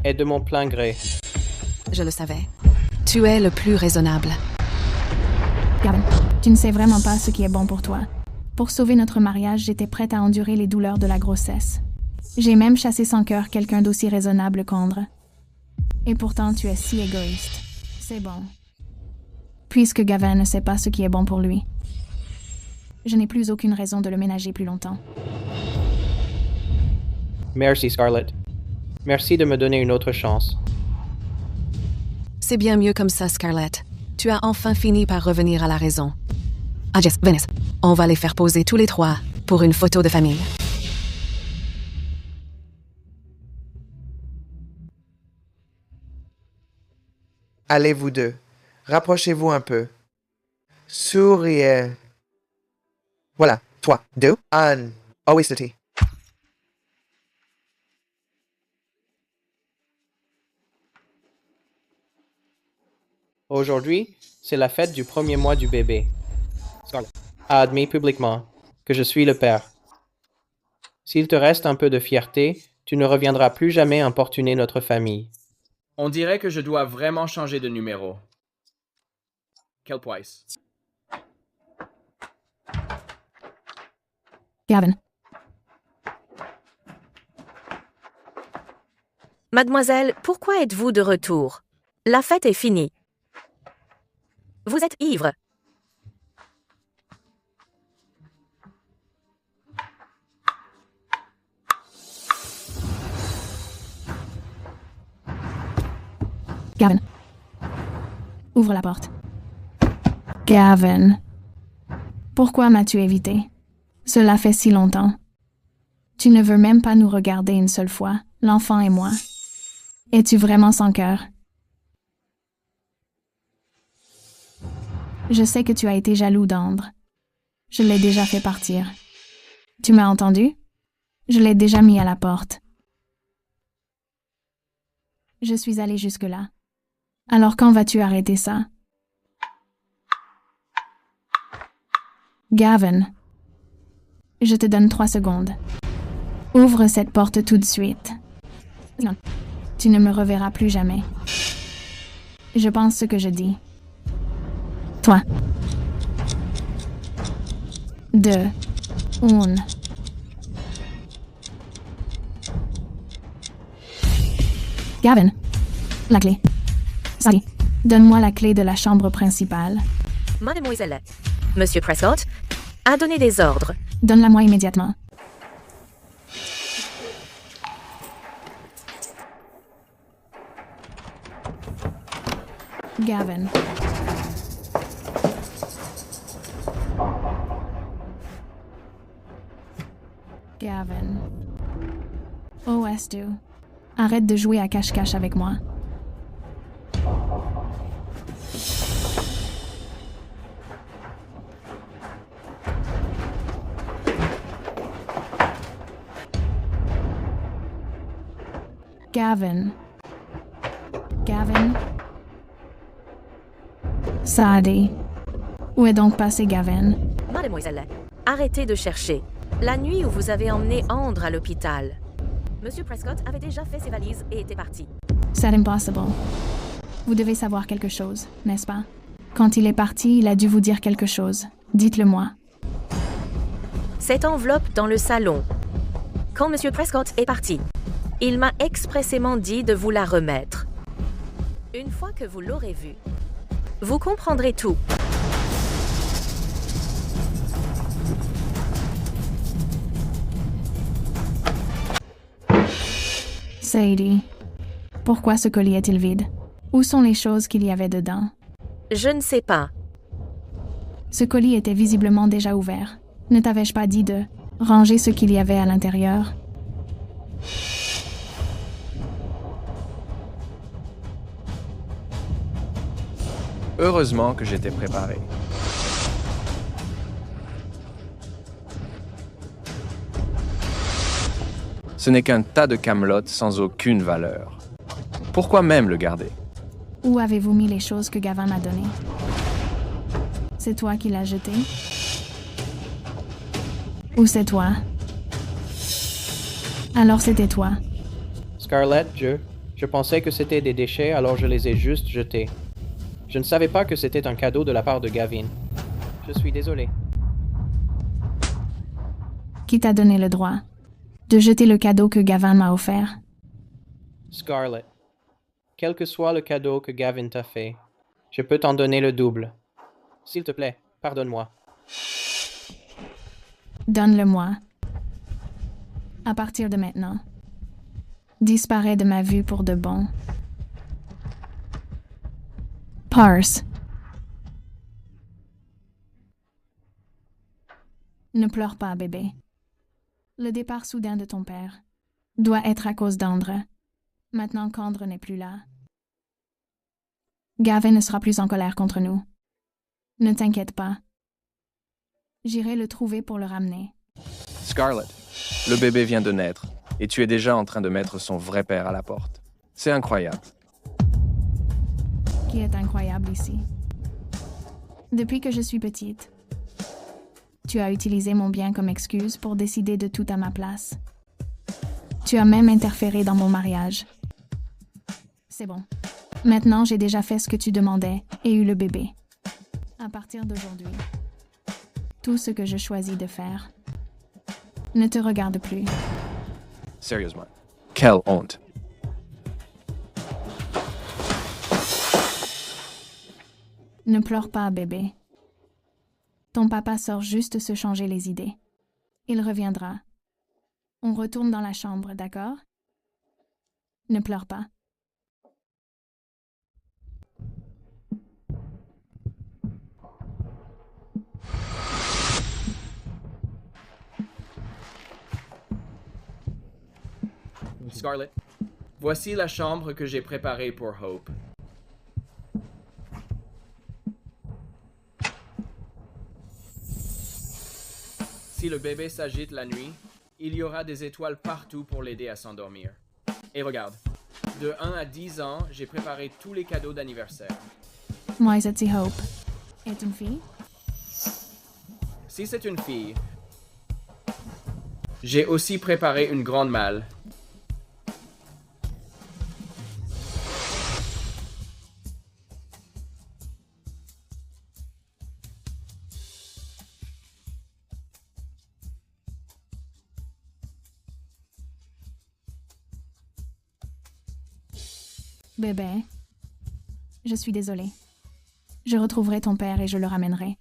est de mon plein gré. Je le savais. Tu es le plus raisonnable. Gavin, tu ne sais vraiment pas ce qui est bon pour toi. Pour sauver notre mariage, j'étais prête à endurer les douleurs de la grossesse. J'ai même chassé sans cœur quelqu'un d'aussi raisonnable qu'Andre. Et pourtant, tu es si égoïste. C'est bon. Puisque Gavin ne sait pas ce qui est bon pour lui, je n'ai plus aucune raison de le ménager plus longtemps. Merci, Scarlett. Merci de me donner une autre chance. C'est bien mieux comme ça, Scarlett. Tu as enfin fini par revenir à la raison. Ah, Jess, Venice, on va les faire poser tous les trois pour une photo de famille. Allez, vous deux. Rapprochez-vous un peu. Souriez. Voilà, 3, 2, 1. Always city. Aujourd'hui, c'est la fête du premier mois du bébé. Scarlett a admis publiquement que je suis le père. S'il te reste un peu de fierté, tu ne reviendras plus jamais importuner notre famille. On dirait que je dois vraiment changer de numéro. Kelpwise. Gavin. Mademoiselle, pourquoi êtes-vous de retour? La fête est finie. Vous êtes ivre. Gavin. Ouvre la porte. Gavin. Pourquoi m'as-tu évité? Cela fait si longtemps. Tu ne veux même pas nous regarder une seule fois, l'enfant et moi. Es-tu vraiment sans cœur? Je sais que tu as été jaloux d'Andre. Je l'ai déjà fait partir. Tu m'as entendu? Je l'ai déjà mis à la porte. Je suis allée jusque-là. Alors quand vas-tu arrêter ça? Gavin. Je te donne 3 secondes. Ouvre cette porte tout de suite. Non. Tu ne me reverras plus jamais. Je pense ce que je dis. Toi. 2, 1. Gavin. La clé. Sally, donne-moi la clé de la chambre principale. Mademoiselle, Monsieur Prescott a donné des ordres. Donne-la-moi immédiatement. Gavin. Gavin. Oh, Estu. Arrête de jouer à cache-cache avec moi. Gavin. Gavin. Sadie. Où est donc passé Gavin? Mademoiselle, arrêtez de chercher. La nuit où vous avez emmené Andre à l'hôpital, Monsieur Prescott avait déjà fait ses valises et était parti. C'est impossible. Vous devez savoir quelque chose, n'est-ce pas? Quand il est parti, il a dû vous dire quelque chose. Dites-le-moi. Cette enveloppe dans le salon. Quand Monsieur Prescott est parti, il m'a expressément dit de vous la remettre. Une fois que vous l'aurez vue, vous comprendrez tout. Sadie, pourquoi ce collier est-il vide? Où sont les choses qu'il y avait dedans? Je ne sais pas. Ce colis était visiblement déjà ouvert. Ne t'avais-je pas dit de ranger ce qu'il y avait à l'intérieur? Heureusement que j'étais préparé. Ce n'est qu'un tas de camelotes sans aucune valeur. Pourquoi même le garder? Où avez-vous mis les choses que Gavin m'a données? C'est toi qui l'as jeté? Ou c'est toi? Alors c'était toi. Scarlett, je pensais que c'était des déchets, alors je les ai juste jetés. Je ne savais pas que c'était un cadeau de la part de Gavin. Je suis désolé. Qui t'a donné le droit de jeter le cadeau que Gavin m'a offert? Scarlett, quel que soit le cadeau que Gavin t'a fait, je peux t'en donner le double. S'il te plaît, pardonne-moi. Donne-le-moi. À partir de maintenant. Disparais de ma vue pour de bon. Parse. Ne pleure pas, bébé. Le départ soudain de ton père doit être à cause d'Andre. Maintenant qu'Andre n'est plus là. Gavin ne sera plus en colère contre nous. Ne t'inquiète pas. J'irai le trouver pour le ramener. Scarlett, le bébé vient de naître et tu es déjà en train de mettre son vrai père à la porte. C'est incroyable. Qui est incroyable ici. Depuis que je suis petite, tu as utilisé mon bien comme excuse pour décider de tout à ma place. Tu as même interféré dans mon mariage. C'est bon. Maintenant, j'ai déjà fait ce que tu demandais et eu le bébé. À partir d'aujourd'hui, tout ce que je choisis de faire ne te regarde plus. Sérieusement, quelle honte. Ne pleure pas, bébé. Ton papa sort juste se changer les idées. Il reviendra. On retourne dans la chambre, d'accord? Ne pleure pas. Scarlett, voici la chambre que j'ai préparée pour Hope. Si le bébé s'agite la nuit, il y aura des étoiles partout pour l'aider à s'endormir. Et regarde, de 1 à 10 ans, j'ai préparé tous les cadeaux d'anniversaire. Moi, c'est Hope. Est une fille? Si c'est une fille, j'ai aussi préparé une grande malle. Bébé, je suis désolée. Je retrouverai ton père et je le ramènerai.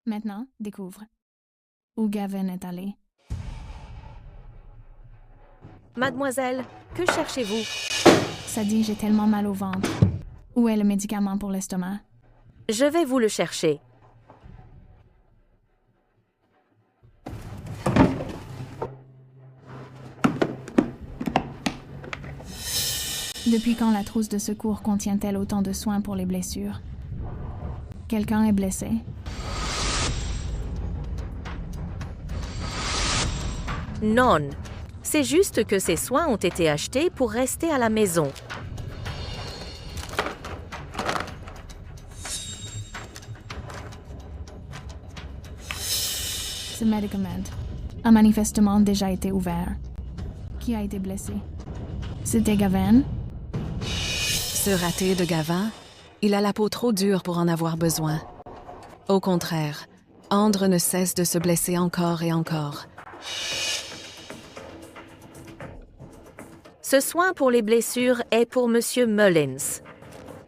Maintenant, découvre. Où Gavin est allé. Mademoiselle, que cherchez-vous? Ça dit, j'ai tellement mal au ventre. Où est le médicament pour l'estomac? Je vais vous le chercher. Depuis quand la trousse de secours contient-elle autant de soins pour les blessures? Quelqu'un est blessé? Non. C'est juste que ces soins ont été achetés pour rester à la maison. Ce médicament a manifestement déjà été ouvert. Qui a été blessé? C'était Gavin? Ce raté de Gavin, il a la peau trop dure pour en avoir besoin. Au contraire, Andre ne cesse de se blesser encore et encore. Ce soin pour les blessures est pour Monsieur Mullins.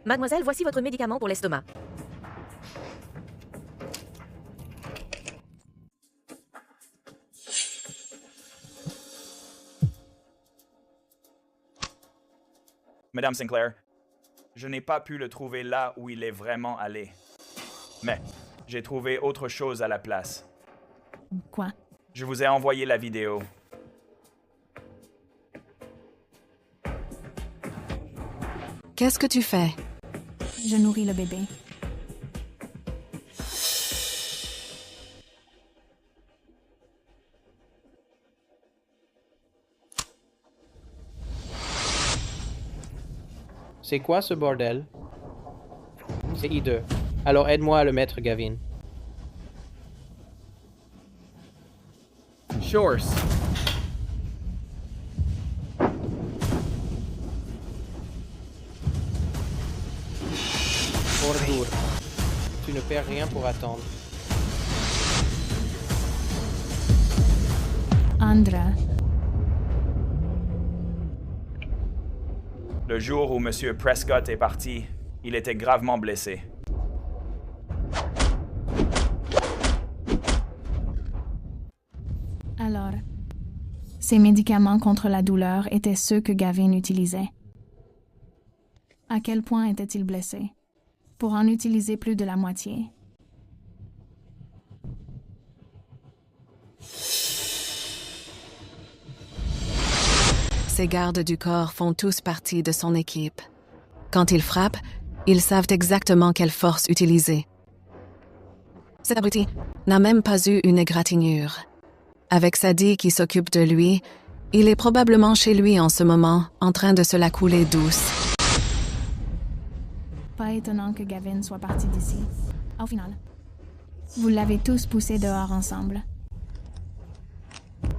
Mademoiselle, voici votre médicament pour l'estomac. Madame Sinclair, je n'ai pas pu le trouver là où il est vraiment allé. Mais j'ai trouvé autre chose à la place. Quoi? Je vous ai envoyé la vidéo. Qu'est-ce que tu fais? Je nourris le bébé. C'est quoi ce bordel? C'est hideux. Alors aide-moi à le mettre, Gavin. Sure. Bonjour. Tu ne perds rien pour attendre. Andra, Le jour où Monsieur Prescott est parti, il était gravement blessé. alors, ces médicaments contre la douleur étaient ceux que Gavin utilisait. À quel point était-il blessé? Pour en utiliser plus de la moitié. Ces gardes du corps font tous partie de son équipe. Quand ils frappent, ils savent exactement quelle force utiliser. Cet abruti n'a même pas eu une égratignure. Avec Sadie qui s'occupe de lui, il est probablement chez lui en ce moment, en train de se la couler douce. Pas étonnant que Gavin soit parti d'ici. Au final, vous l'avez tous poussé dehors ensemble.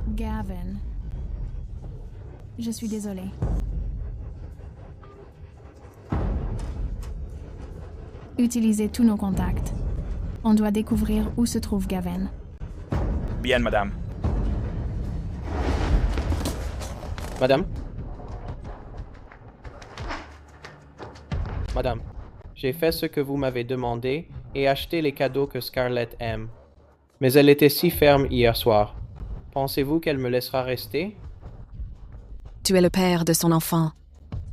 Gavin. Je suis désolée. Utilisez tous nos contacts. On doit découvrir où se trouve Gavin. Bien, madame. Madame? Madame, j'ai fait ce que vous m'avez demandé et acheté les cadeaux que Scarlett aime. Mais elle était si ferme hier soir. Pensez-vous qu'elle me laissera rester? Tu es le père de son enfant.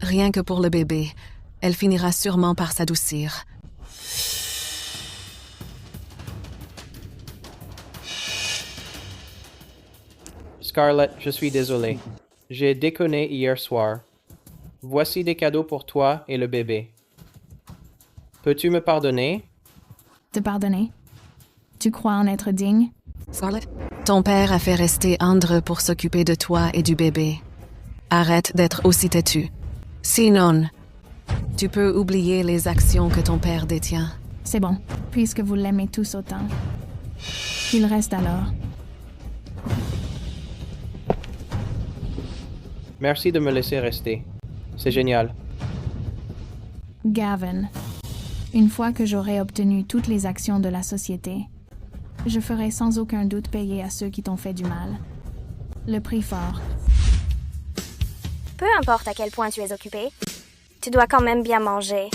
Rien que pour le bébé, elle finira sûrement par s'adoucir. Scarlett, je suis désolé. J'ai déconné hier soir. Voici des cadeaux pour toi et le bébé. Peux-tu me pardonner? Te pardonner? Tu crois en être digne? Scarlett, ton père a fait rester Andra pour s'occuper de toi et du bébé. Arrête d'être aussi têtu. Sinon, tu peux oublier les actions que ton père détient. C'est bon, puisque vous l'aimez tous autant. Il reste alors. Merci de me laisser rester. C'est génial. Gavin, une fois que j'aurai obtenu toutes les actions de la société, je ferai sans aucun doute payer à ceux qui t'ont fait du mal. Le prix fort. Peu importe à quel point tu es occupé, tu dois quand même bien manger.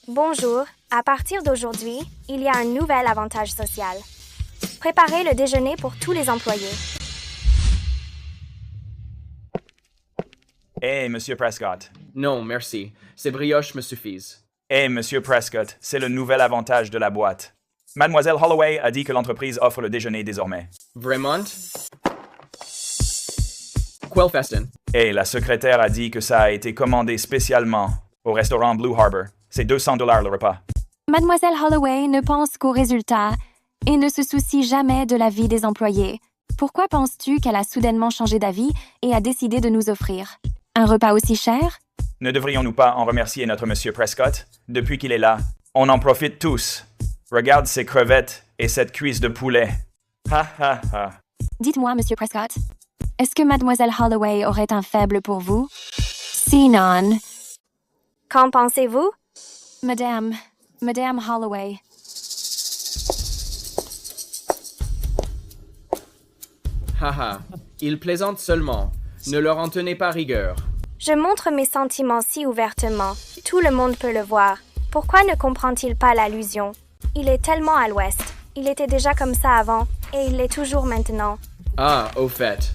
Bonjour, à partir d'aujourd'hui, il y a un nouvel avantage social. Préparez le déjeuner pour tous les employés. Hé, Monsieur Prescott. Non, merci. Ces brioches me suffisent. Hé, Monsieur Prescott, c'est le nouvel avantage de la boîte. Mademoiselle Holloway a dit que l'entreprise offre le déjeuner désormais. Vraiment? Quelfeston. Et la secrétaire a dit que ça a été commandé spécialement au restaurant Blue Harbor. C'est $200 le repas. Mademoiselle Holloway ne pense qu'aux résultats et ne se soucie jamais de la vie des employés. Pourquoi penses-tu qu'elle a soudainement changé d'avis et a décidé de nous offrir un repas aussi cher? Ne devrions-nous pas en remercier notre Monsieur Prescott? Depuis qu'il est là, on en profite tous. Regarde ces crevettes et cette cuisse de poulet. Ha ha ha. Dites-moi, Monsieur Prescott, est-ce que Mademoiselle Holloway aurait un faible pour vous? Sinon... Qu'en pensez-vous? Madame Holloway. Haha, ils plaisantent seulement. Ne leur en tenez pas rigueur. Je montre mes sentiments si ouvertement. Tout le monde peut le voir. Pourquoi ne comprend-il pas l'allusion? Il est tellement à l'ouest. Il était déjà comme ça avant, et il l'est toujours maintenant. Ah, au fait.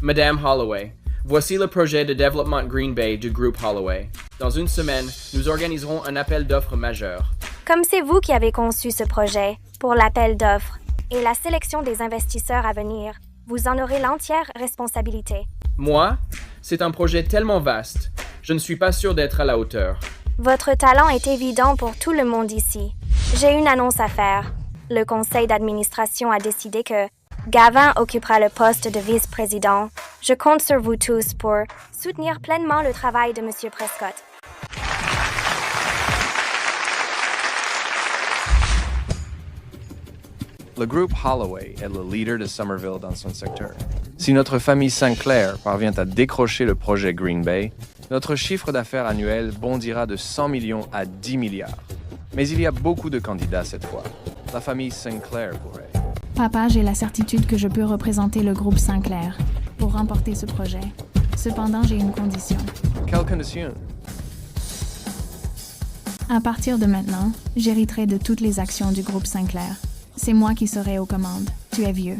Madame Holloway, voici le projet de développement Green Bay du groupe Holloway. Dans une semaine, nous organiserons un appel d'offres majeur. Comme c'est vous qui avez conçu ce projet, pour l'appel d'offres et la sélection des investisseurs à venir, Vous en aurez l'entière responsabilité. Moi, c'est un projet tellement vaste. Je ne suis pas sûr d'être à la hauteur. Votre talent est évident pour tout le monde ici. J'ai une annonce à faire. Le conseil d'administration a décidé que Gavin occupera le poste de vice-président. Je compte sur vous tous pour soutenir pleinement le travail de M. Prescott. Le groupe Holloway est le leader de Somerville dans son secteur. Si notre famille Sinclair parvient à décrocher le projet Green Bay, notre chiffre d'affaires annuel bondira de 100 millions à 10 milliards. Mais il y a beaucoup de candidats cette fois. La famille Sinclair pourrait. Papa, j'ai la certitude que je peux représenter le groupe Sinclair pour remporter ce projet. Cependant, j'ai une condition. Quelle condition? À partir de maintenant, j'hériterai de toutes les actions du groupe Sinclair. C'est moi qui serai aux commandes. Tu es vieux.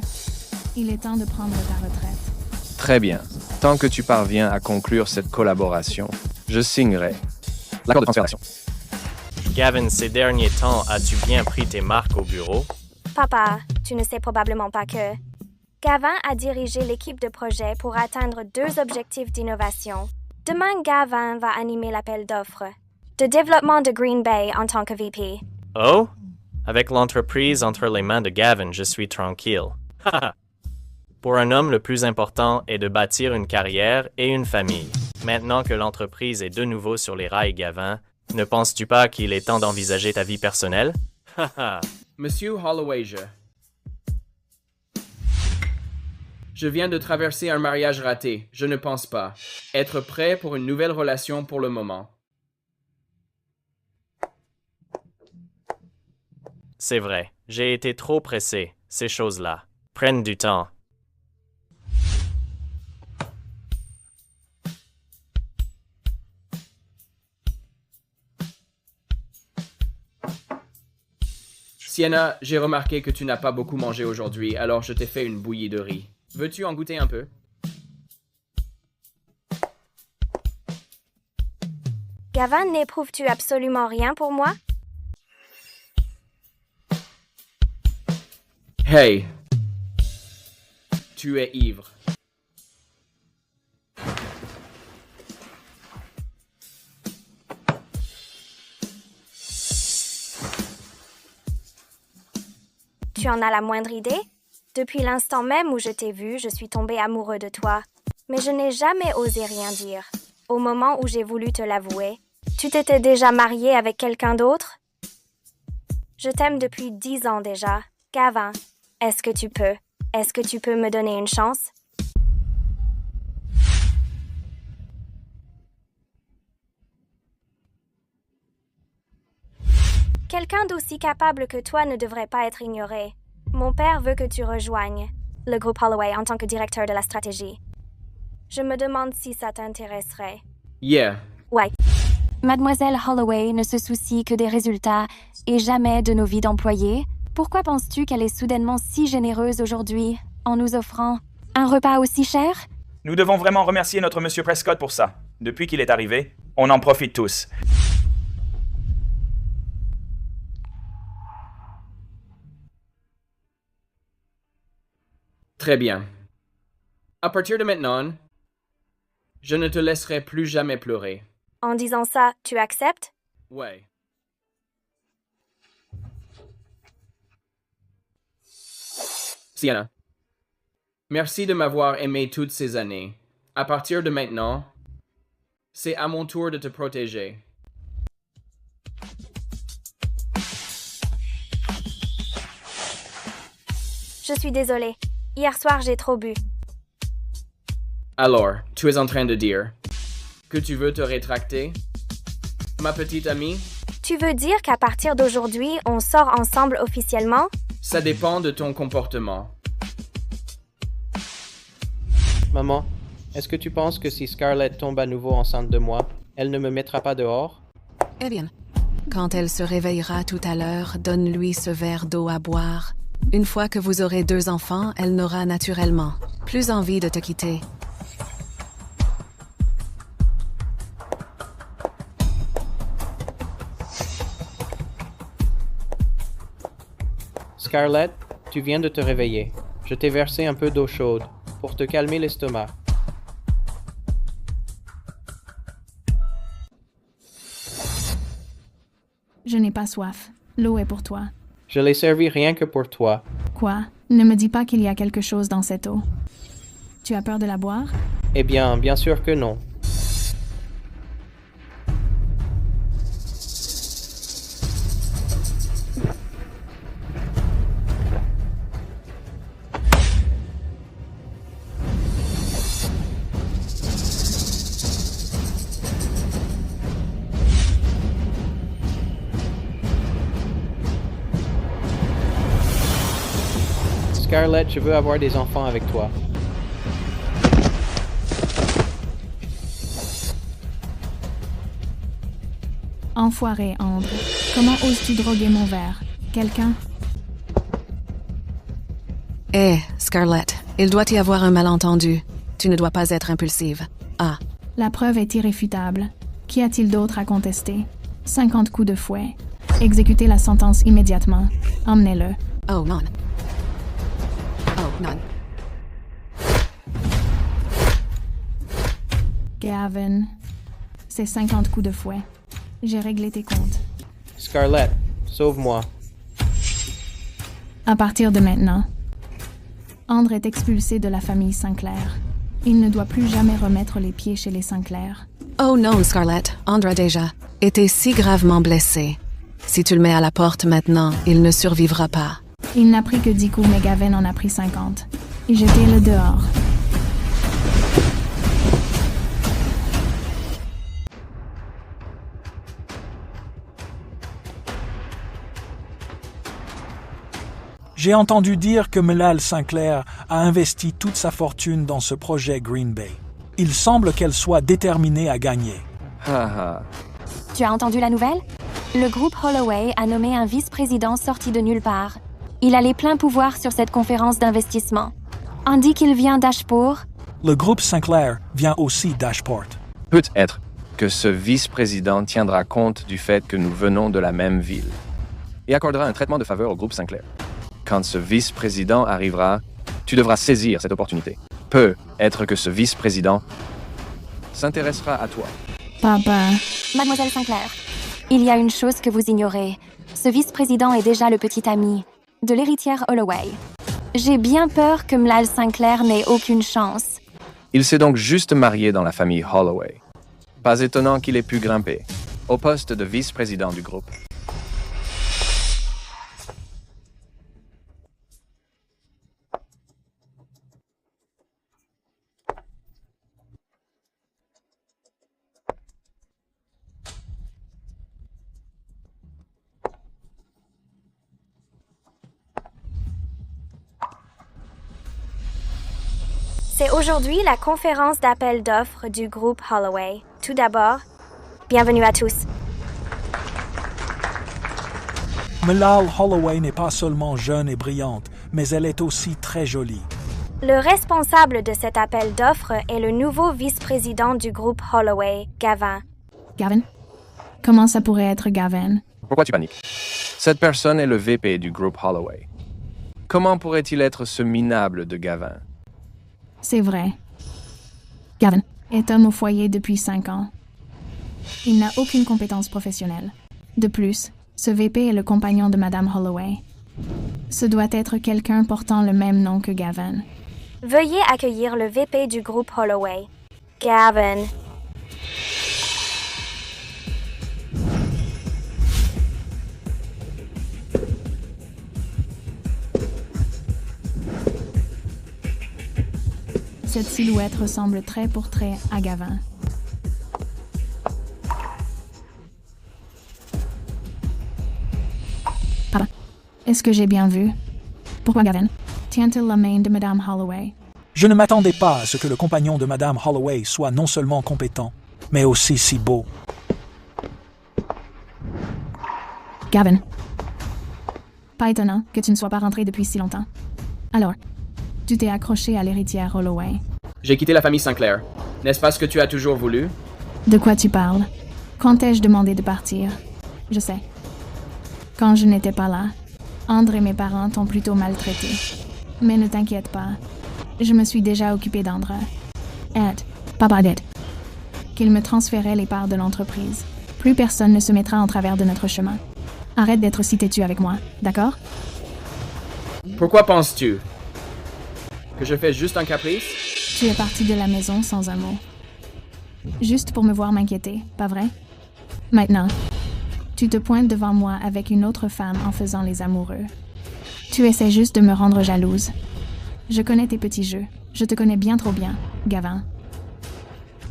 Il est temps de prendre ta retraite. Très bien. Tant que tu parviens à conclure cette collaboration, je signerai l'accord de transfération. Gavin, ces derniers temps, as-tu bien pris tes marques au bureau? Papa, tu ne sais probablement pas que Gavin a dirigé l'équipe de projet pour atteindre 2 objectifs d'innovation. Demain, Gavin va animer l'appel d'offres de développement de Green Bay en tant que VP. Oh? Avec l'entreprise entre les mains de Gavin, je suis tranquille. Pour un homme, le plus important est de bâtir une carrière et une famille. Maintenant que l'entreprise est de nouveau sur les rails, Gavin, ne penses-tu pas qu'il est temps d'envisager ta vie personnelle? Monsieur Holloway, je viens de traverser un mariage raté. Je ne pense pas être prêt pour une nouvelle relation pour le moment. C'est vrai, j'ai été trop pressé. Ces choses-là prennent du temps. Sienna, j'ai remarqué que tu n'as pas beaucoup mangé aujourd'hui, alors je t'ai fait une bouillie de riz. Veux-tu en goûter un peu? Gavin, n'éprouves-tu absolument rien pour moi? Hey! Tu es ivre. Tu en as la moindre idée? Depuis l'instant même où je t'ai vu, je suis tombé amoureux de toi. Mais je n'ai jamais osé rien dire. Au moment où j'ai voulu te l'avouer, tu t'étais déjà marié avec quelqu'un d'autre? Je t'aime depuis 10 ans déjà. Gavin, est-ce que tu peux me donner une chance? Quelqu'un d'aussi capable que toi ne devrait pas être ignoré. Mon père veut que tu rejoignes le groupe Holloway en tant que directeur de la stratégie. Je me demande si ça t'intéresserait. Yeah. Ouais. Mademoiselle Holloway ne se soucie que des résultats et jamais de nos vies d'employés. Pourquoi penses-tu qu'elle est soudainement si généreuse aujourd'hui en nous offrant un repas aussi cher? Nous devons vraiment remercier notre Monsieur Prescott pour ça. Depuis qu'il est arrivé, on en profite tous. Très bien. À partir de maintenant, je ne te laisserai plus jamais pleurer. En disant ça, tu acceptes? Ouais. Sienna, merci de m'avoir aimé toutes ces années. À partir de maintenant, c'est à mon tour de te protéger. Je suis désolée. Hier soir, j'ai trop bu. Alors, tu es en train de dire que tu veux te rétracter, ma petite amie? Tu veux dire qu'à partir d'aujourd'hui, on sort ensemble officiellement? Ça dépend de ton comportement. Maman, est-ce que tu penses que si Scarlett tombe à nouveau enceinte de moi, elle ne me mettra pas dehors? Eh bien, quand elle se réveillera tout à l'heure, donne-lui ce verre d'eau à boire. Une fois que vous aurez 2 enfants, elle n'aura naturellement plus envie de te quitter. Scarlett, tu viens de te réveiller. Je Je t'ai versé un peu d'eau chaude pour te calmer l'estomac. Je n'ai pas soif. L'eau est pour toi. Je l'ai servi rien que pour toi. Quoi? Ne me dis pas qu'il y a quelque chose dans cette eau. Tu as peur de la boire? Eh bien, bien sûr que non. Scarlett, je veux avoir des enfants avec toi. Enfoiré, André. Comment oses-tu droguer mon verre? Quelqu'un? Hé, Scarlett, il doit y avoir un malentendu. Tu ne dois pas être impulsive. Ah. La preuve est irréfutable. Qu'y a-t-il d'autre à contester? 50 coups de fouet. Exécutez la sentence immédiatement. Emmenez-le. Oh non. Oh non. Gavin, c'est 50 coups de fouet. J'ai réglé tes comptes. Scarlett, sauve-moi. À partir de maintenant, André est expulsé de la famille Sinclair. Il ne doit plus jamais remettre les pieds chez les Sinclair. Oh non, Scarlett, André déjà était si gravement blessé. Si tu le mets à la porte maintenant, il ne survivra pas. Il n'a pris que 10 coups, mais Gavin en a pris 50. Et jetez-le dehors. J'ai entendu dire que Melal Sinclair a investi toute sa fortune dans ce projet Green Bay. Il semble qu'elle soit déterminée à gagner. Tu as entendu la nouvelle? Le groupe Holloway a nommé un vice-président sorti de nulle part. Il a les pleins pouvoirs sur cette conférence d'investissement. On dit qu'il vient d'Ashport. Le groupe Sinclair vient aussi d'Ashport. Peut-être que ce vice-président tiendra compte du fait que nous venons de la même ville et accordera un traitement de faveur au groupe Sinclair. Quand ce vice-président arrivera, tu devras saisir cette opportunité. Peut-être que ce vice-président s'intéressera à toi. Papa. Mademoiselle Sinclair, il y a une chose que vous ignorez. Ce vice-président est déjà le petit ami de l'héritière Holloway. J'ai bien peur que Melal Sinclair n'ait aucune chance. Il s'est donc juste marié dans la famille Holloway. Pas étonnant qu'il ait pu grimper au poste de vice-président du groupe. C'est aujourd'hui la conférence d'appel d'offres du groupe Holloway. Tout d'abord, bienvenue à tous. Melal Holloway n'est pas seulement jeune et brillante, mais elle est aussi très jolie. Le responsable de cet appel d'offres est le nouveau vice-président du groupe Holloway, Gavin. Gavin? Comment ça pourrait être Gavin? Pourquoi tu paniques? Cette personne est le VP du groupe Holloway. Comment pourrait-il être ce minable de Gavin? C'est vrai. Gavin est homme au foyer depuis 5 ans. Il n'a aucune compétence professionnelle. De plus, ce VP est le compagnon de Madame Holloway. Ce doit être quelqu'un portant le même nom que Gavin. Veuillez accueillir le VP du groupe Holloway, Gavin. Cette silhouette ressemble trait pour trait à Gavin. Pardon. Est-ce que j'ai bien vu? Pourquoi Gavin tient-il la main de Madame Holloway? Je ne m'attendais pas à ce que le compagnon de Madame Holloway soit non seulement compétent, mais aussi si beau. Gavin. Pas étonnant que tu ne sois pas rentré depuis si longtemps. Alors, tu t'es accroché à l'héritière Holloway. J'ai quitté la famille Sinclair. N'est-ce pas ce que tu as toujours voulu? De quoi tu parles? Quand t'ai-je demandé de partir? Je sais. Quand je n'étais pas là, André et mes parents t'ont plutôt maltraité. Mais ne t'inquiète pas. Je me suis déjà occupée d'Andra. Ed, papa dit qu'il me transférait les parts de l'entreprise. Plus personne ne se mettra en travers de notre chemin. Arrête d'être si têtu avec moi, d'accord? Pourquoi penses-tu? Que je fais juste un caprice? Tu es parti de la maison sans un mot. Juste pour me voir m'inquiéter, pas vrai? Maintenant, tu te pointes devant moi avec une autre femme en faisant les amoureux. Tu essaies juste de me rendre jalouse. Je connais tes petits jeux. Je te connais bien trop bien, Gavin.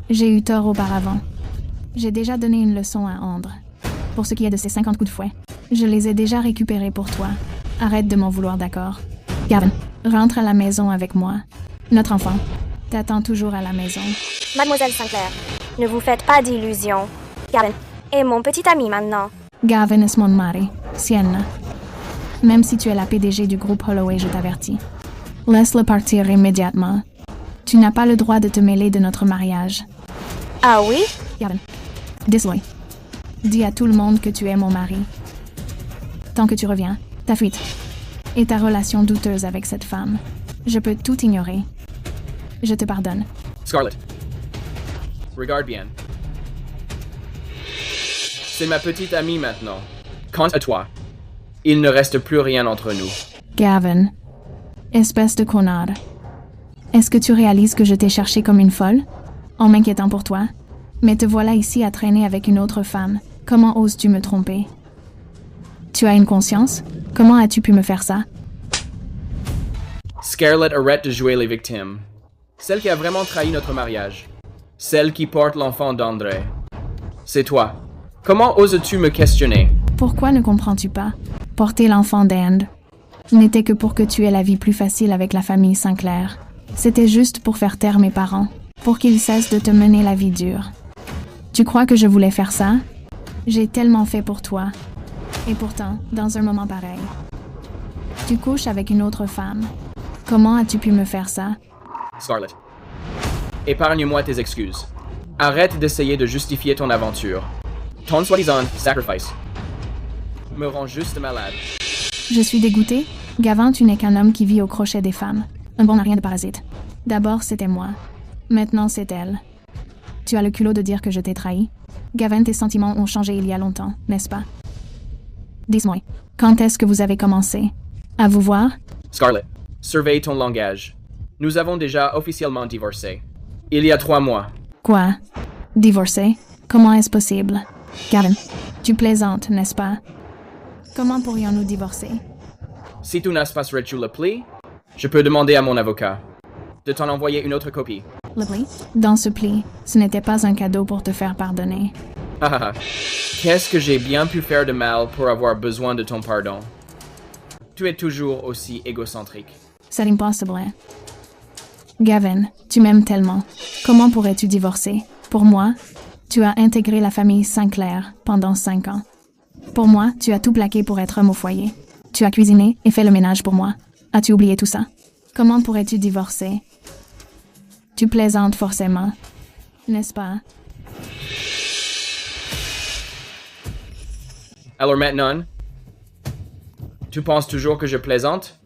J'ai eu tort auparavant. J'ai déjà donné une leçon à Andre. Pour ce qui est de ces 50 coups de fouet, je les ai déjà récupérés pour toi. Arrête de m'en vouloir, d'accord? Gavin, rentre à la maison avec moi. Notre enfant t'attend toujours à la maison. Mademoiselle Sinclair, ne vous faites pas d'illusions. Gavin est mon petit ami maintenant. Gavin est mon mari, Sienna. Même si tu es la PDG du groupe Holloway, je t'avertis. Laisse-le partir immédiatement. Tu n'as pas le droit de te mêler de notre mariage. Ah oui? Gavin, dis-le. Dis à tout le monde que tu es mon mari. Tant que tu reviens, ta fuite et ta relation douteuse avec cette femme, je peux tout ignorer. Je te pardonne. Scarlett, regarde bien. C'est ma petite amie maintenant. Quant à toi, il ne reste plus rien entre nous. Gavin, espèce de connard. Est-ce que tu réalises que je t'ai cherché comme une folle, en m'inquiétant pour toi? Mais te voilà ici à traîner avec une autre femme. Comment oses-tu me tromper? Tu as une conscience? Comment as-tu pu me faire ça? Scarlett arrête de jouer les victimes. Celle qui a vraiment trahi notre mariage. Celle qui porte l'enfant d'André. C'est toi. Comment oses-tu me questionner? Pourquoi ne comprends-tu pas? Porter l'enfant d'And n'était que pour que tu aies la vie plus facile avec la famille Sinclair. C'était juste pour faire taire mes parents, pour qu'ils cessent de te mener la vie dure. Tu crois que je voulais faire ça? J'ai tellement fait pour toi. Et pourtant, dans un moment pareil, tu couches avec une autre femme. Comment as-tu pu me faire ça? Scarlett, épargne-moi tes excuses. Arrête d'essayer de justifier ton aventure. Ton soi-disant sacrifice me rend juste malade. Je suis dégoûtée. Gavin, tu n'es qu'un homme qui vit au crochet des femmes. Un bon n'a rien de parasite. D'abord, c'était moi. Maintenant, c'est elle. Tu as le culot de dire que je t'ai trahi? Gavin, tes sentiments ont changé il y a longtemps, n'est-ce pas? Dis-moi, quand est-ce que vous avez commencé à vous voir? Scarlett, surveille ton langage. Nous avons déjà officiellement divorcé. Il y a 3 mois. Quoi? Divorcé? Comment est-ce possible? Gavin, tu plaisantes, n'est-ce pas? Comment pourrions-nous divorcer? Si tu n'as pas reçu le pli, je peux demander à mon avocat de t'en envoyer une autre copie. Le pli? Dans ce pli, ce n'était pas un cadeau pour te faire pardonner. Qu'est-ce que j'ai bien pu faire de mal pour avoir besoin de ton pardon? Tu es toujours aussi égocentrique. C'est impossible. Gavin, tu m'aimes tellement. Comment pourrais-tu divorcer? Pour moi, tu as intégré la famille Sinclair pendant 5 ans. Pour moi, tu as tout plaqué pour être homme au foyer. Tu as cuisiné et fait le ménage pour moi. As-tu oublié tout ça? Comment pourrais-tu divorcer? Tu plaisantes forcément, n'est-ce pas? Alors maintenant, tu penses toujours que je plaisante?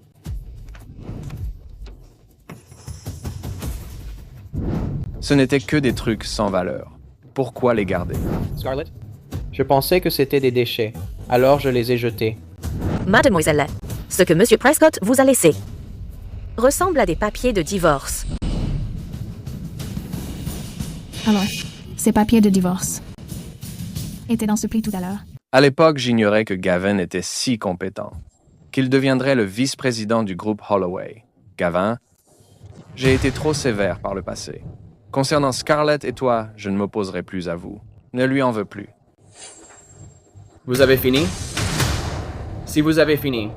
Ce n'était que des trucs sans valeur. Pourquoi les garder? Scarlett, je pensais que c'était des déchets, alors je les ai jetés. Mademoiselle, ce que Monsieur Prescott vous a laissé ressemble à des papiers de divorce. Alors, ces papiers de divorce étaient dans ce pli tout à l'heure. À l'époque, j'ignorais que Gavin était si compétent, qu'il deviendrait le vice-président du groupe Holloway. Gavin, j'ai été trop sévère par le passé. Concernant Scarlett et toi, je ne m'opposerai plus à vous. Ne lui en veux plus. Vous avez fini? Si vous avez fini,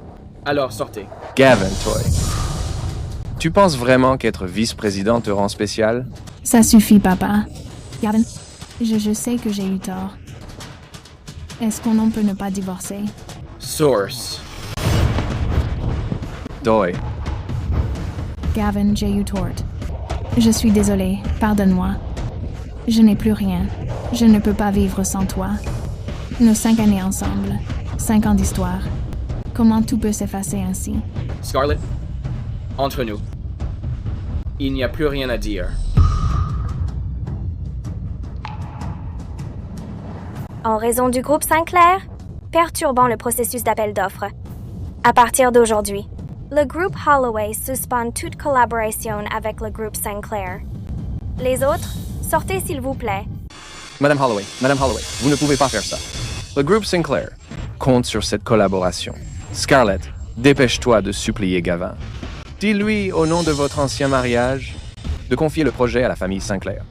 alors sortez. Gavin, toi. Tu penses vraiment qu'être vice-président te rend spécial? Ça suffit, papa. Gavin, je sais que j'ai eu tort. Est-ce qu'on peut ne pas divorcer? Source. Doy. Gavin, j'ai eu tort. Je suis désolée, pardonne-moi. Je n'ai plus rien. Je ne peux pas vivre sans toi. Nos 5 années ensemble. 5 ans d'histoire. Comment tout peut s'effacer ainsi? Scarlett, Entre nous, il n'y a plus rien à dire. En raison du groupe Sinclair, perturbant le processus d'appel d'offres. À partir d'aujourd'hui, le groupe Holloway suspend toute collaboration avec le groupe Sinclair. Les autres, sortez s'il vous plaît. Madame Holloway, vous ne pouvez pas faire ça. Le groupe Sinclair compte sur cette collaboration. Scarlett, dépêche-toi de supplier Gavin. Dis-lui, au nom de votre ancien mariage, de confier le projet à la famille Sinclair.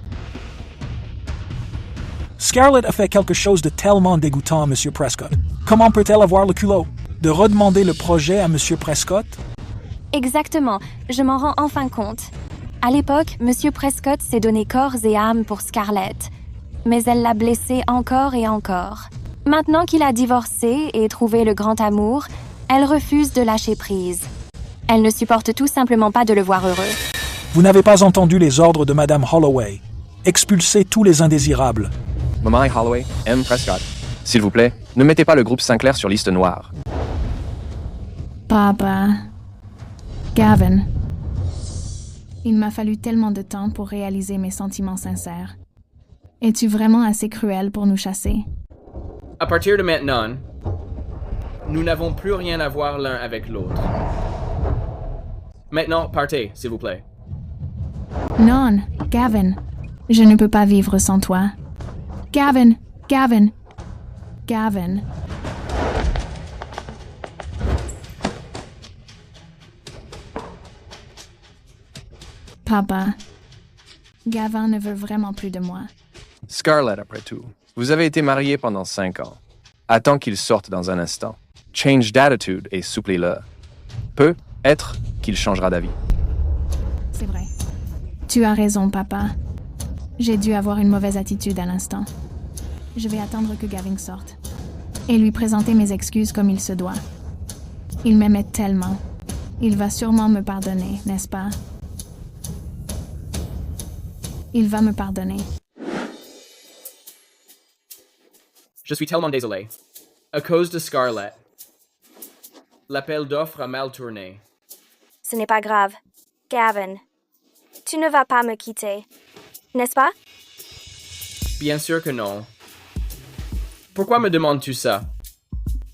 Scarlett a fait quelque chose de tellement dégoûtant à M. Prescott. Comment peut-elle avoir le culot de redemander le projet à M. Prescott? Exactement, je m'en rends enfin compte. À l'époque, M. Prescott s'est donné corps et âme pour Scarlett, mais elle l'a blessé encore et encore. Maintenant qu'il a divorcé et trouvé le grand amour, elle refuse de lâcher prise. Elle ne supporte tout simplement pas de le voir heureux. Vous n'avez pas entendu les ordres de Madame Holloway. Expulsez tous les indésirables. Maman Holloway, M. Prescott, s'il vous plaît, ne mettez pas le groupe Sinclair sur liste noire. Papa. Gavin. Il m'a fallu tellement de temps pour réaliser mes sentiments sincères. Es-tu vraiment assez cruel pour nous chasser? À partir de maintenant, nous n'avons plus rien à voir l'un avec l'autre. Maintenant, partez, s'il vous plaît. Non, Gavin. Je ne peux pas vivre sans toi. Gavin, Gavin, Gavin. Papa, Gavin ne veut vraiment plus de moi. Scarlett, après tout, vous avez été mariés pendant 5 ans. Attends qu'il sorte dans un instant. Change d'attitude et supplie-le. Peut-être qu'il changera d'avis. C'est vrai. Tu as raison, papa. J'ai dû avoir une mauvaise attitude à l'instant. Je vais attendre que Gavin sorte et lui présenter mes excuses comme il se doit. Il m'aimait tellement. Il va sûrement me pardonner, n'est-ce pas? Il va me pardonner. Je suis tellement désolé. À cause de Scarlett. L'appel d'offres a mal tourné. Ce n'est pas grave. Gavin, tu ne vas pas me quitter, n'est-ce pas? Bien sûr que non. Pourquoi me demandes-tu ça?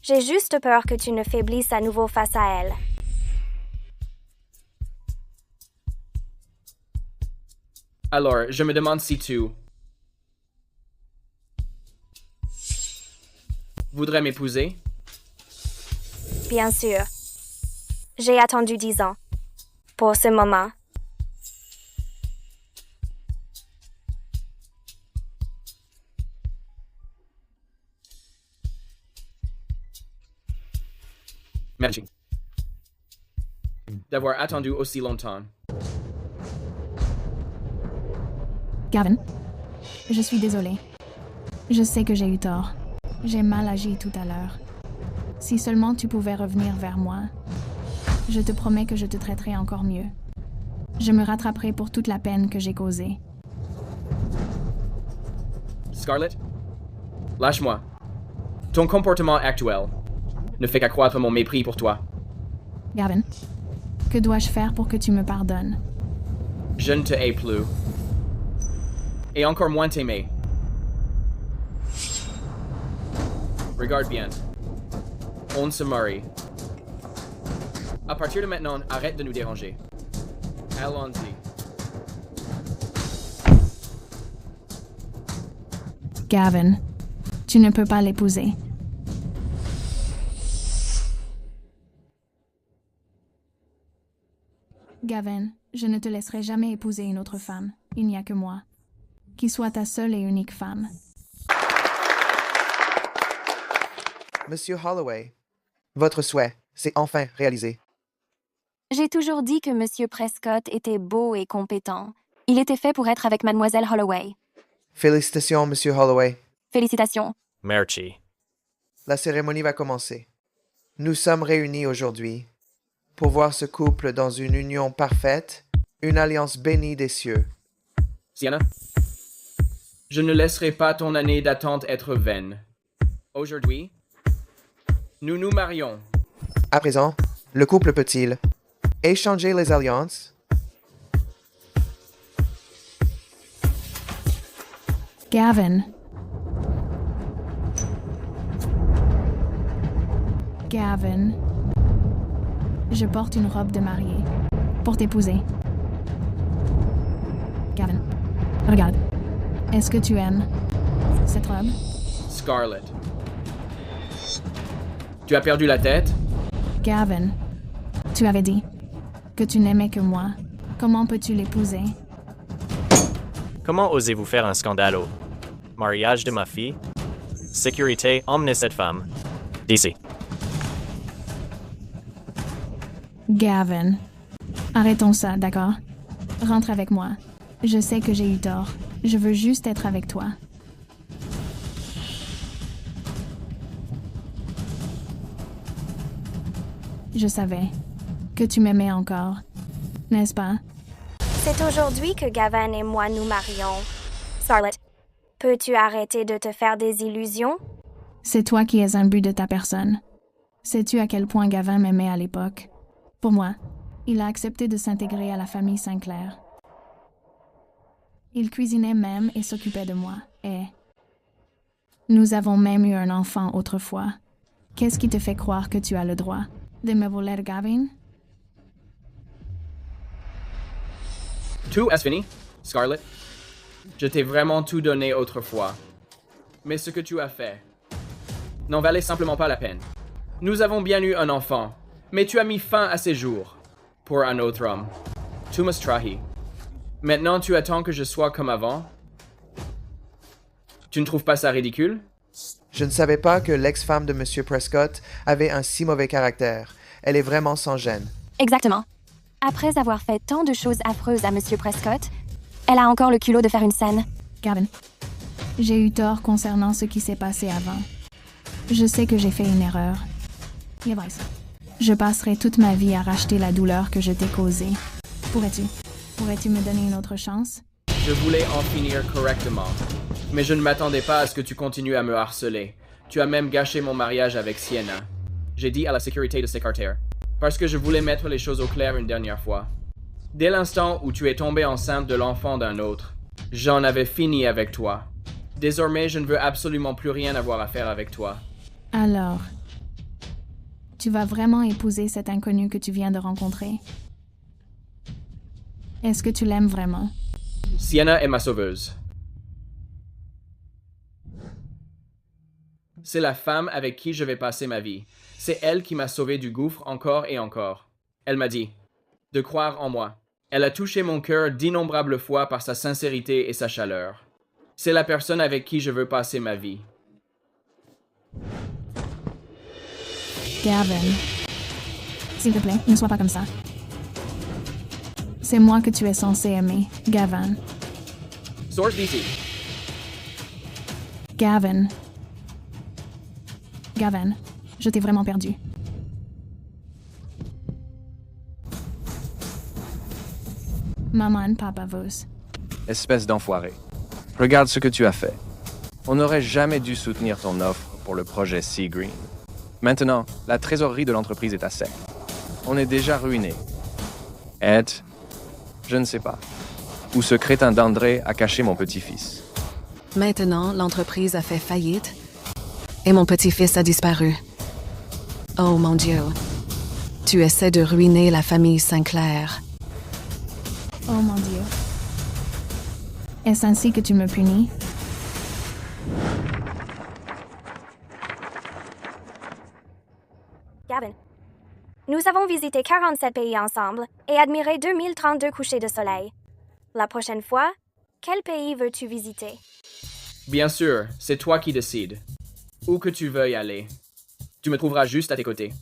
J'ai juste peur que tu ne faiblisses à nouveau face à elle. Alors, je me demande si tu voudrais m'épouser? Bien sûr. J'ai attendu 10 ans. Pour ce moment. Merci d'avoir attendu aussi longtemps. Gavin, je suis désolée. Je sais que j'ai eu tort. J'ai mal agi tout à l'heure. Si seulement tu pouvais revenir vers moi, je te promets que je te traiterai encore mieux. Je me rattraperai pour toute la peine que j'ai causée. Scarlett, lâche-moi. Ton comportement actuel ne fait qu'accroître mon mépris pour toi. Gavin, que dois-je faire pour que tu me pardonnes? Je ne te hais plus. Et encore moins t'aimer. Regarde bien. On se marie. À partir de maintenant, arrête de nous déranger. Allons-y. Gavin, tu ne peux pas l'épouser. Gavin, je ne te laisserai jamais épouser une autre femme. Il n'y a que moi. Qui soit ta seule et unique femme. Monsieur Holloway, votre souhait s'est enfin réalisé. J'ai toujours dit que M. Prescott était beau et compétent. Il était fait pour être avec Mademoiselle Holloway. Félicitations, Monsieur Holloway. Félicitations. Merci. La cérémonie va commencer. Nous sommes réunis aujourd'hui pour voir ce couple dans une union parfaite, une alliance bénie des cieux. Sienna, je ne laisserai pas ton année d'attente être vaine. Aujourd'hui, nous nous marions. À présent, le couple peut-il Échanger les alliances. Gavin. Gavin. Je porte une robe de mariée pour t'épouser. Gavin, regarde. Est-ce que tu aimes cette robe? Scarlett. Tu as perdu la tête? Gavin, tu avais dit que tu n'aimais que moi. Comment peux-tu l'épouser? Comment osez-vous faire un scandale au mariage de ma fille? Sécurité, emmenez cette femme d'ici. Gavin, arrêtons ça, d'accord? Rentre avec moi. Je sais que j'ai eu tort. Je veux juste être avec toi. Je savais que tu m'aimais encore, n'est-ce pas? C'est aujourd'hui que Gavin et moi nous marions. Scarlett, peux-tu arrêter de te faire des illusions? C'est toi qui es un but de ta personne. Sais-tu à quel point Gavin m'aimait à l'époque? Pour moi, il a accepté de s'intégrer à la famille Sinclair. Il cuisinait même et s'occupait de moi. Et nous avons même eu un enfant autrefois. Qu'est-ce qui te fait croire que tu as le droit de me voler, Gavin? Tout est fini, Scarlett. Je t'ai vraiment tout donné autrefois. Mais ce que tu as fait n'en valait simplement pas la peine. Nous avons bien eu un enfant, mais tu as mis fin à ses jours pour un autre homme. Tu m'as trahi. Maintenant, tu attends que je sois comme avant? Tu ne trouves pas ça ridicule? Je ne savais pas que l'ex-femme de M. Prescott avait un si mauvais caractère. Elle est vraiment sans gêne. Exactement. Après avoir fait tant de choses affreuses à M. Prescott, elle a encore le culot de faire une scène. Gavin, j'ai eu tort concernant ce qui s'est passé avant. Je sais que j'ai fait une erreur. Je passerai toute ma vie à racheter la douleur que je t'ai causée. Pourrais-tu me donner une autre chance? Je voulais en finir correctement. Mais je ne m'attendais pas à ce que tu continues à me harceler. Tu as même gâché mon mariage avec Sienna. J'ai dit à la sécurité de s'écarter. Parce que je voulais mettre les choses au clair une dernière fois. Dès l'instant où tu es tombée enceinte de l'enfant d'un autre, j'en avais fini avec toi. Désormais, je ne veux absolument plus rien avoir à faire avec toi. Alors, tu vas vraiment épouser cet inconnu que tu viens de rencontrer? Est-ce que tu l'aimes vraiment? Sienna est ma sauveuse. C'est la femme avec qui je vais passer ma vie. C'est elle qui m'a sauvé du gouffre encore et encore. Elle m'a dit de croire en moi. Elle a touché mon cœur d'innombrables fois par sa sincérité et sa chaleur. C'est la personne avec qui je veux passer ma vie. Gavin, s'il te plaît, ne sois pas comme ça. C'est moi que tu es censé aimer, Gavin. Source d'ici. Gavin, je t'ai vraiment perdu. Maman, papa, vous. Espèce d'enfoiré. Regarde ce que tu as fait. On n'aurait jamais dû soutenir ton offre pour le projet Sea Green. Maintenant, la trésorerie de l'entreprise est à sec. On est déjà ruiné. Ed, je ne sais pas. Où ce crétin d'André a caché mon petit-fils. Maintenant, l'entreprise a fait faillite et mon petit-fils a disparu. Oh mon Dieu. Tu essaies de ruiner la famille Sinclair. Oh mon Dieu. Est-ce ainsi que tu me punis? Gavin, nous avons visité 47 pays ensemble et admiré 2032 couchers de soleil. La prochaine fois, quel pays veux-tu visiter? Bien sûr, c'est toi qui décides. Où que tu veuilles aller. Tu me trouveras juste à tes côtés.